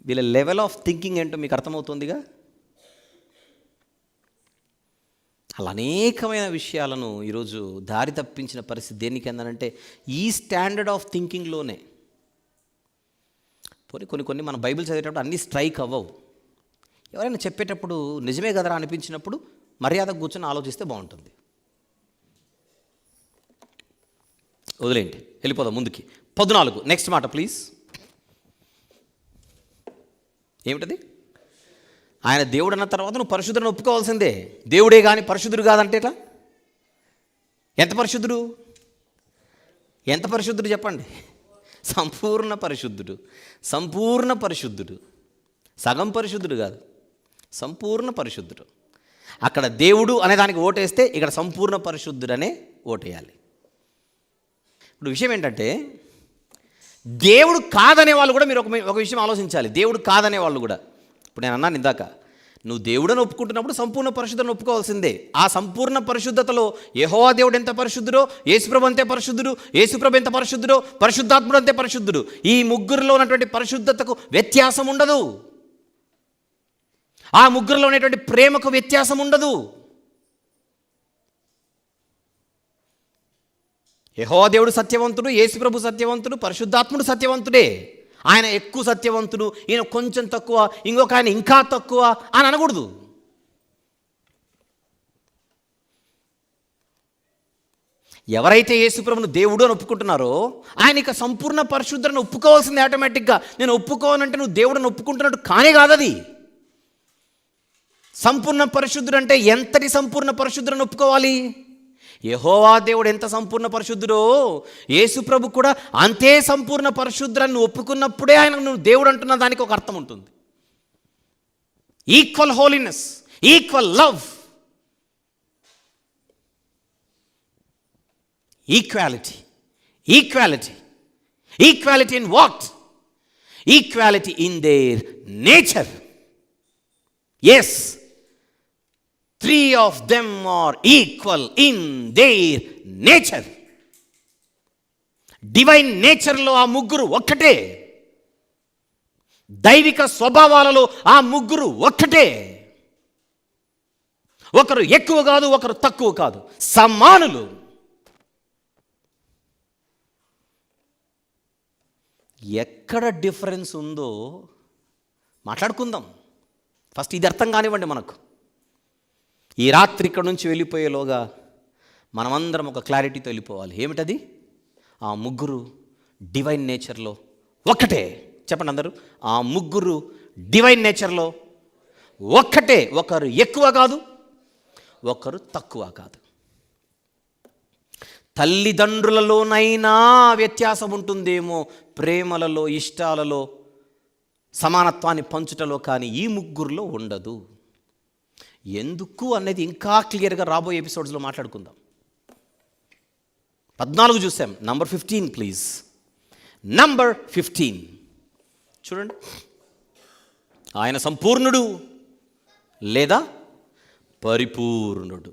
వీళ్ళ లెవెల్ ఆఫ్ థింకింగ్ ఏంటో మీకు అర్థమవుతుందిగా. అలా అనేకమైన విషయాలను ఈరోజు దారి తప్పించిన పరిస్థితి దేనికి ఏంటంటే ఈ స్టాండర్డ్ ఆఫ్ థింకింగ్లోనే. కొన్ని మన బైబిల్ చదివేటప్పుడు అన్నీ స్ట్రైక్ అవ్వవు. ఎవరైనా చెప్పేటప్పుడు నిజమే కదరా అనిపించినప్పుడు మర్యాద కూర్చొని ఆలోచిస్తే బాగుంటుంది. వదిలేండి, వెళ్ళిపోదాం ముందుకి. 14 నెక్స్ట్ మాట ప్లీజ్. ఏమిటది? ఆయన దేవుడు అన్న తర్వాత నువ్వు పరిశుద్ధుని ఒప్పుకోవాల్సిందే. దేవుడే కానీ పరిశుద్ధుడు కాదంటే ఎట్లా? ఎంత పరిశుద్ధుడు? ఎంత పరిశుద్ధుడు చెప్పండి? సంపూర్ణ పరిశుద్ధుడు, సంపూర్ణ పరిశుద్ధుడు. సగం పరిశుద్ధుడు కాదు, సంపూర్ణ పరిశుద్ధుడు. అక్కడ దేవుడు అనే దానికి ఓటేస్తే ఇక్కడ సంపూర్ణ పరిశుద్ధుడనే ఓటేయాలి. ఇప్పుడు విషయం ఏంటంటే దేవుడు కాదనే వాళ్ళు కూడా మీరు ఒక విషయం ఆలోచించాలి. దేవుడు కాదనే వాళ్ళు కూడా, ఇప్పుడు నేను అన్నాను ఇందాక, నువ్వు దేవుడని ఒప్పుకుంటున్నప్పుడు సంపూర్ణ పరిశుద్ధతను ఒప్పుకోవాల్సిందే. ఆ సంపూర్ణ పరిశుద్ధతలో యెహోవా దేవుడు ఎంత పరిశుద్ధుడో, యేసుప్రభు అంతే పరిశుద్ధుడు, యేసుప్రభు ఎంత పరిశుద్ధుడో, పరిశుద్ధాత్ముడు అంతే పరిశుద్ధుడు. ఈ ముగ్గురులో ఉన్నటువంటి పరిశుద్ధతకు వ్యత్యాసం ఉండదు. ఆ ముగ్గురులో ఉన్నటువంటి ప్రేమకు వ్యత్యాసం ఉండదు. యెహోవా దేవుడు సత్యవంతుడు, యేసుప్రభు సత్యవంతుడు, పరిశుద్ధాత్ముడు సత్యవంతుడే. ఆయన ఎక్కువ సత్యవంతుడు, ఈయన కొంచెం తక్కువ, ఇంకొక ఆయన ఇంకా తక్కువ అని అనకూడదు. ఎవరైతే యేసుప్రభును దేవుడు అని ఒప్పుకుంటున్నారో ఆయన ఇక సంపూర్ణ పరిశుద్ధులను ఒప్పుకోవాల్సింది ఆటోమేటిక్గా. నేను ఒప్పుకోవాలంటే నువ్వు దేవుడిని ఒప్పుకుంటున్నట్టు కానే కాదది. సంపూర్ణ పరిశుద్ధుడు అంటే ఎంతటి సంపూర్ణ పరిశుద్ధులను ఒప్పుకోవాలి? యెహోవా దేవుడు ఎంత సంపూర్ణ పరిశుద్ధుడో యేసుప్రభు కూడా అంతే సంపూర్ణ పరిశుద్ధులను ఒప్పుకున్నప్పుడే ఆయన నువ్వు దేవుడు అంటున్న దానికి ఒక అర్థం ఉంటుంది. Equal holiness, equal love, equality. Equality, equality in what? Equality in their nature. Yes, 3 of them are equal in their nature. Divine నేచర్లో ఆ ముగ్గురు ఒక్కటే. దైవిక స్వభావాలలో ఆ ముగ్గురు ఒక్కటే. ఒకరు ఎక్కువ కాదు, ఒకరు తక్కువ కాదు, సమానులు. ఎక్కడ డిఫరెన్స్ ఉందో మాట్లాడుకుందాం. ఫస్ట్ ఇది అర్థం కానివ్వండి మనకు. ఈ రాత్రి ఇక్కడ నుంచి వెళ్ళిపోయేలోగా మనమందరం ఒక క్లారిటీతో వెళ్ళిపోవాలి. ఏమిటది? ఆ ముగ్గురు డివైన్ నేచర్లో ఒక్కటే. చెప్పండి అందరూ, ఆ ముగ్గురు డివైన్ నేచర్లో ఒక్కటే. ఒకరు ఎక్కువ కాదు, ఒకరు తక్కువ కాదు. తల్లిదండ్రులలోనైనా వ్యత్యాసం ఉంటుందేమో, ప్రేమలలో, ఇష్టాలలో, సమానత్వాన్ని పంచుటలో, కానీ ఈ ముగ్గురులో ఉండదు. ఎందుకు అనేది ఇంకా క్లియర్గా రాబోయే ఎపిసోడ్స్లో మాట్లాడుకుందాం. 14 చూసాం. Number 15 please. నంబర్ 15 చూడండి. ఆయన సంపూర్ణుడు లేదా పరిపూర్ణుడు.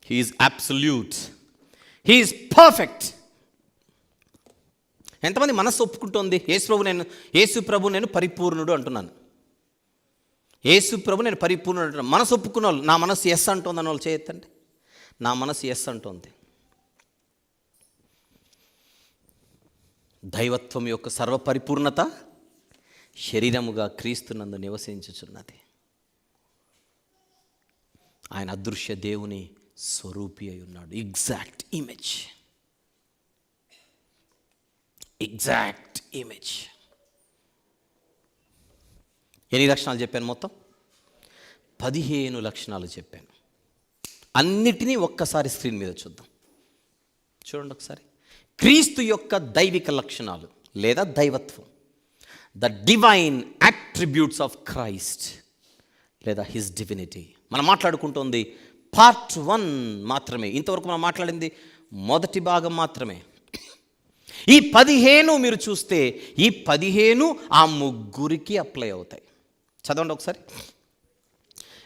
He is absolute, he is perfect. ఎంతమంది మనస్సు ఒప్పుకుంటోంది యేసు ప్రభు నేను పరిపూర్ణుడు అంటున్నాను? యేసు ప్రభు నేను పరిపూర్ణుడు అంటున్నాను. మనసు ఒప్పుకున్న వాళ్ళు, నా మనసు ఎస్ అంటోంది అని వాళ్ళు చేయొద్దండి. నా మనసు ఎస్ అంటోంది. దైవత్వం యొక్క సర్వపరిపూర్ణత శరీరముగా క్రీస్తునందు నివసించుచున్నది. ఆయన అదృశ్య దేవుని స్వరూపి అయి ఉన్నాడు. Exact image, exact image. ఎన్ని లక్షణాలు చెప్పాను? మొత్తం 15 లక్షణాలు చెప్పాను. అన్నిటినీ ఒక్కసారి స్క్రీన్ మీద చూద్దాం. చూడండి ఒకసారి. క్రీస్తు యొక్క దైవిక లక్షణాలు లేదా దైవత్వం, the divine attributes of Christ లేదా హిస్ డివినిటీ. మనం మాట్లాడుకుంటుంది పార్ట్ 1 మాత్రమే. ఇంతవరకు మనం మాట్లాడింది మొదటి భాగం మాత్రమే. ఈ 15 మీరు చూస్తే ఈ 15 ఆ ముగ్గురికి అప్లై అవుతాయి. చదవండి ఒకసారి.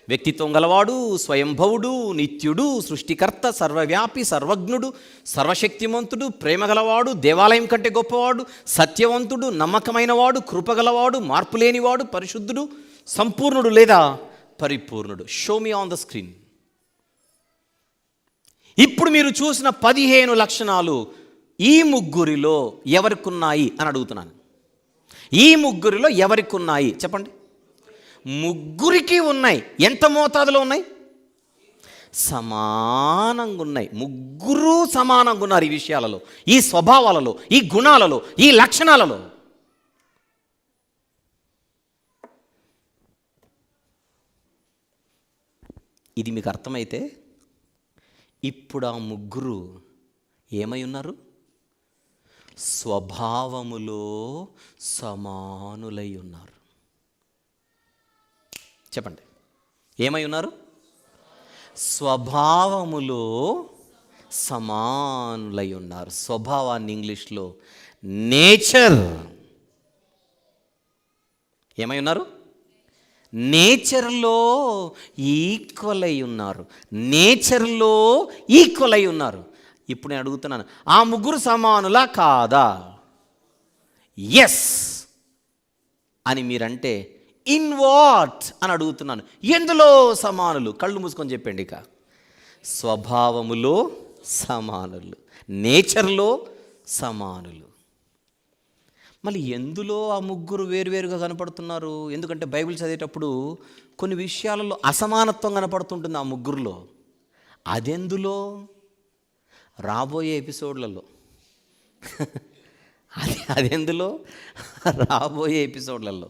వ్యక్తిత్వం గలవాడు, స్వయంభవుడు, నిత్యుడు, సృష్టికర్త, సర్వవ్యాపి, సర్వజ్ఞుడు, సర్వశక్తిమంతుడు, ప్రేమ గలవాడు, దేవాలయం కంటే గొప్పవాడు, సత్యవంతుడు, నమ్మకమైనవాడు, కృపగలవాడు, మార్పు లేనివాడు, పరిశుద్ధుడు, సంపూర్ణుడు లేదా పరిపూర్ణుడు. Show me on the screen. ఇప్పుడు మీరు చూసిన 15 లక్షణాలు ఈ ముగ్గురిలో ఎవరికున్నాయి అని అడుగుతున్నాను. ఈ ముగ్గురిలో ఎవరికున్నాయి చెప్పండి. ముగ్గురికి ఉన్నాయి. ఎంత మోతాదులో ఉన్నాయి? సమానంగా ఉన్నాయి. ముగ్గురు సమానంగా ఉన్నారు ఈ విషయాలలో, ఈ స్వభావాలలో, ఈ గుణాలలో, ఈ లక్షణాలలో. ఇది మీకు అర్థమైతే ఇప్పుడు ఆ ముగ్గురు ఏమై ఉన్నారు? స్వభావములో సమానులై ఉన్నారు. చెప్పండి, ఏమై ఉన్నారు? స్వభావములో సమానులై ఉన్నారు. స్వభావాన్ని ఇంగ్లీష్లో నేచర్. ఏమై ఉన్నారు? నేచర్లో ఈక్వల్ అయి ఉన్నారు. నేచర్లో ఈక్వల్ అయి ఉన్నారు. ఇప్పుడు నేను అడుగుతున్నాను, ఆ ముగ్గురు సమానులా కాదా? ఎస్ అని మీరంటే ఇన్ వాట్ అని అడుగుతున్నాను. ఎందులో సమానులు? కళ్ళు మూసుకొని చెప్పండి. ఇక స్వభావములో సమానులు, నేచర్లో సమానులు. మళ్ళీ ఎందులో ఆ ముగ్గురు వేరువేరుగా కనపడుతున్నారు? ఎందుకంటే బైబిల్ చదివేటప్పుడు కొన్ని విషయాలలో అసమానత్వం కనపడుతుంటుంది ఆ ముగ్గురులో. అదెందులో? రాబోయే ఎపిసోడ్లలో. అదెందులో? రాబోయే ఎపిసోడ్లలో.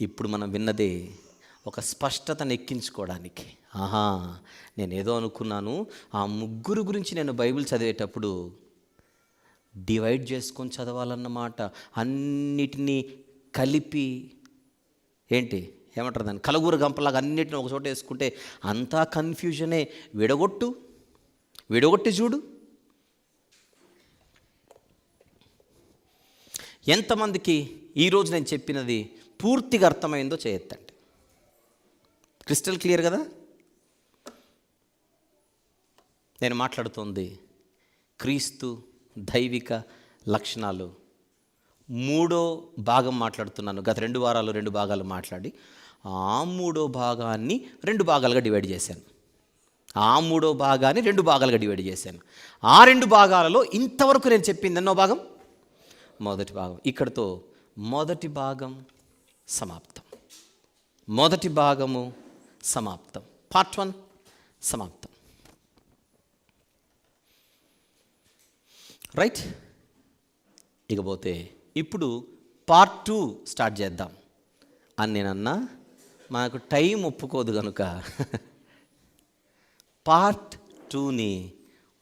ఇప్పుడు మనం విన్నదే ఒక స్పష్టతను ఎక్కించుకోవడానికి. ఆహా, నేనేదో అనుకున్నాను, ఆ ముగ్గురు గురించి నేను బైబిల్ చదివేటప్పుడు డివైడ్ చేసుకొని చదవాలన్నమాట. అన్నిటినీ కలిపి ఏమంటారు దాన్ని, కలగూర గంపలాగా అన్నిటిని ఒక చోట వేసుకుంటే అంతా కన్ఫ్యూజనే. విడగొట్టి చూడు. ఎంతమందికి ఈరోజు నేను చెప్పినది పూర్తిగా అర్థమైందో చేయొద్దండి. క్రిస్టల్ క్లియర్ కదా? నేను మాట్లాడుతోంది క్రీస్తు దైవిక లక్షణాలు. 3వ భాగం మాట్లాడుతున్నాను. గత 2 వారాలు 2 భాగాలు మాట్లాడి ఆ 3వ భాగాన్ని 2 భాగాలుగా డివైడ్ చేశాను. ఆ 3వ భాగాన్ని 2 భాగాలుగా డివైడ్ చేశాను. ఆ 2 భాగాలలో ఇంతవరకు నేను చెప్పింది ఎన్నో భాగం? మొదటి భాగం. ఇక్కడితో మొదటి భాగం సమాప్తం. మొదటి భాగము సమాప్తం. పార్ట్ 1 సమాప్తం. రైట్. ఇకపోతే ఇప్పుడు పార్ట్ 2 స్టార్ట్ చేద్దాం అని నేనన్నా. మనకు టైం ఒప్పుకోదు కనుక పార్ట్ 2ని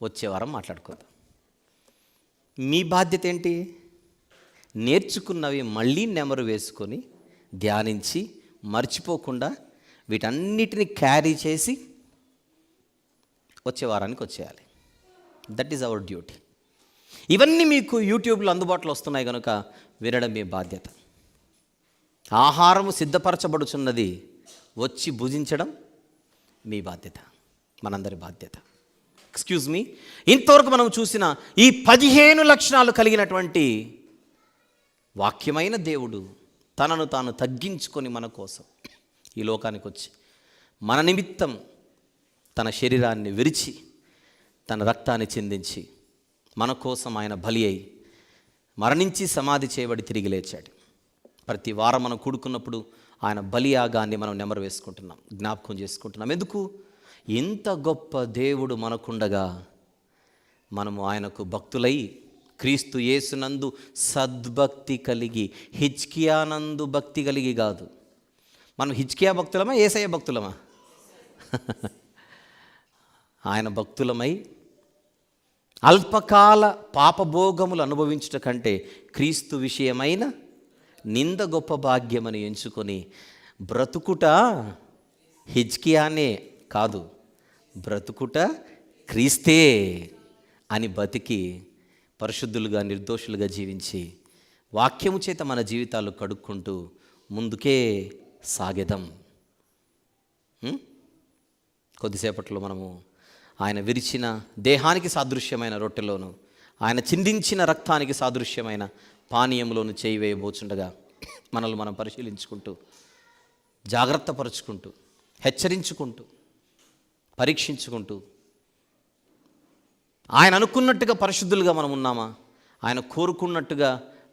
వచ్చే వారం మాట్లాడుకుందాం. మీ బాధ్యత ఏంటి? నేర్చుకున్నవి మళ్ళీ నెమరు వేసుకొని ధ్యానించి మర్చిపోకుండా వీటన్నిటిని క్యారీ చేసి వచ్చే వారానికి వచ్చేయాలి. That is our duty. ఇవన్నీ మీకు యూట్యూబ్లో అందుబాటులో వస్తున్నాయి కనుక వినడం మీ బాధ్యత. ఆహారము సిద్ధపరచబడుచున్నది, వచ్చి భుజించడం మీ బాధ్యత, మనందరి బాధ్యత. Excuse me. ఇంతవరకు మనం చూసిన ఈ 15 లక్షణాలు కలిగినటువంటి వాక్యమైన దేవుడు తనను తాను తగ్గించుకొని మన కోసం ఈ లోకానికి వచ్చి మన నిమిత్తం తన శరీరాన్ని విరిచి తన రక్తాన్ని చిందించి మన కోసం ఆయన బలి అయి మరణించి సమాధి చేయబడి తిరిగి లేచాడు. ప్రతి వారం మనం కూడుకున్నప్పుడు ఆయన బలియాగాన్ని మనం నెమరు వేసుకుంటున్నాం, జ్ఞాపకం చేసుకుంటున్నాం. ఎందుకు? ఇంత గొప్ప దేవుడు మనకుండగా మనము ఆయనకు భక్తులై క్రీస్తు యేసునందు సద్భక్తి కలిగి, హిజ్కియానందు భక్తి కలిగి కాదు. మనం హిజ్కియా భక్తులమా, యేసయ్య భక్తులమా? ఆయన భక్తులమై అల్పకాల పాపభోగములు అనుభవించుట కంటే క్రీస్తు విషయమైన నింద గొప్ప భాగ్యమని ఎంచుకొని బ్రతుకుట హిజ్కియానే కాదు, బ్రతుకుట క్రీస్తే అని బతికి పరిశుద్ధులుగా నిర్దోషులుగా జీవించి వాక్యము చేత మన జీవితాలు కడుక్కుంటూ ముందుకే సాగెదం. కొద్దిసేపట్లో మనము ఆయన విరిచిన దేహానికి సాదృశ్యమైన రొట్టెలోను, ఆయన చిందించిన రక్తానికి సాదృశ్యమైన పానీయంలోను చేయి వేయబోచుండగా మనల్ని మనం పరిశీలించుకుంటూ, జాగ్రత్త పరుచుకుంటూ, హెచ్చరించుకుంటూ, పరీక్షించుకుంటూ ఆయన అనుకున్నట్టుగా పరిశుద్ధులుగా మనం ఉన్నామా, ఆయన కోరుకున్నట్టుగా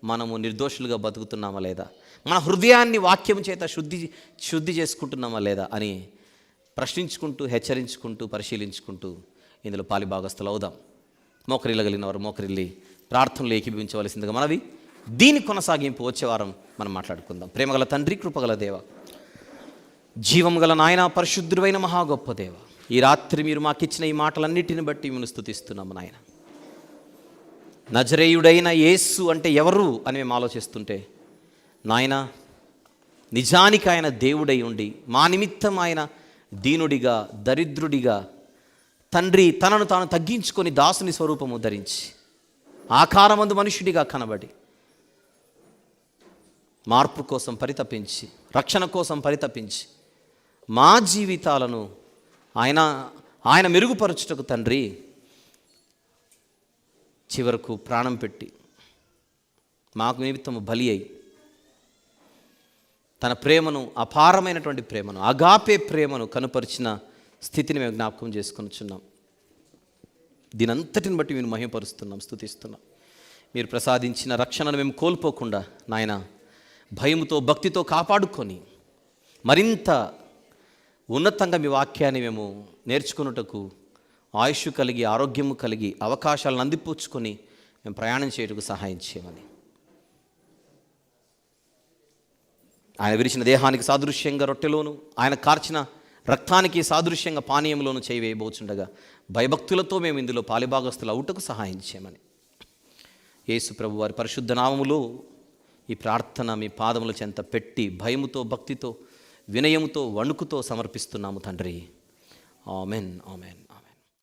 మనము నిర్దోషులుగా బతుకుతున్నామా లేదా, మన హృదయాన్ని వాక్యం చేత శుద్ధి చేసుకుంటున్నామా లేదా అని ప్రశ్నించుకుంటూ, హెచ్చరించుకుంటూ, పరిశీలించుకుంటూ ఇందులో పాలిభాగస్తులు అవుదాం. మోకరిల్లగలిగిన వారు మోకరిల్లి ప్రార్థనలు ఏకీభవించవలసిందిగా మనవి. దీని కొనసాగింపు వచ్చే వారం మనం మాట్లాడుకుందాం. ప్రేమగల తండ్రి, కృపగల దేవ, జీవం గల నాయన, పరిశుద్ధుడైన మహా గొప్ప దేవ, ఈ రాత్రి మీరు మాకిచ్చిన ఈ మాటలన్నిటిని బట్టి మేము స్తుతిస్తున్నాము నాయన. నజరేయుడైన యేసు అంటే ఎవరు అని మేము ఆలోచిస్తుంటే నాయన, నిజానికి ఆయన దేవుడై ఉండి మా నిమిత్తం ఆయన దీనుడిగా, దరిద్రుడిగా, తండ్రి తనను తాను తగ్గించుకొని దాసుని స్వరూపము ధరించి ఆకారమందు మనుష్యుడిగా కనబడి మార్పు కోసం పరితపించి, రక్షణ కోసం పరితపించి మా జీవితాలను ఆయన మెరుగుపరచుటకు తండ్రి చివరకు ప్రాణం పెట్టి మాకు నిమిత్తము బలి అయి తన ప్రేమను, అపారమైనటువంటి ప్రేమను, అగాపే ప్రేమను కనుపరిచిన స్థితిని మేము జ్ఞాపకం చేసుకొనిచున్నాం. దీనంతటిని బట్టి మేము మహిమపరుస్తున్నాం, స్తుతిస్తున్నాం. మీరు ప్రసాదించిన రక్షణను మేము కోల్పోకుండా నాయన భయముతో భక్తితో కాపాడుకొని మరింత ఉన్నతంగా మీ వాక్యాన్ని మేము నేర్చుకున్నటకు ఆయుష్ కలిగి ఆరోగ్యము కలిగి అవకాశాలను అందిపుచ్చుకొని మేము ప్రయాణం చేయటకు సహాయం చేయమని, ఆయన విరిచిన దేహానికి సాదృశ్యంగా రొట్టెలోను ఆయన కార్చిన రక్తానికి సాదృశ్యంగా పానీయంలోను చేయవేయబోచుండగా భయభక్తులతో మేము ఇందులో పాలిభాగస్తులు అవుటకు సహాయం చేయమని యేసు ప్రభు వారి పరిశుద్ధ నామములో ఈ ప్రార్థన మీ పాదముల చెంత పెట్టి భయముతో భక్తితో వినయముతో వణుకుతో సమర్పిస్తున్నాము తండ్రి. Amen, amen.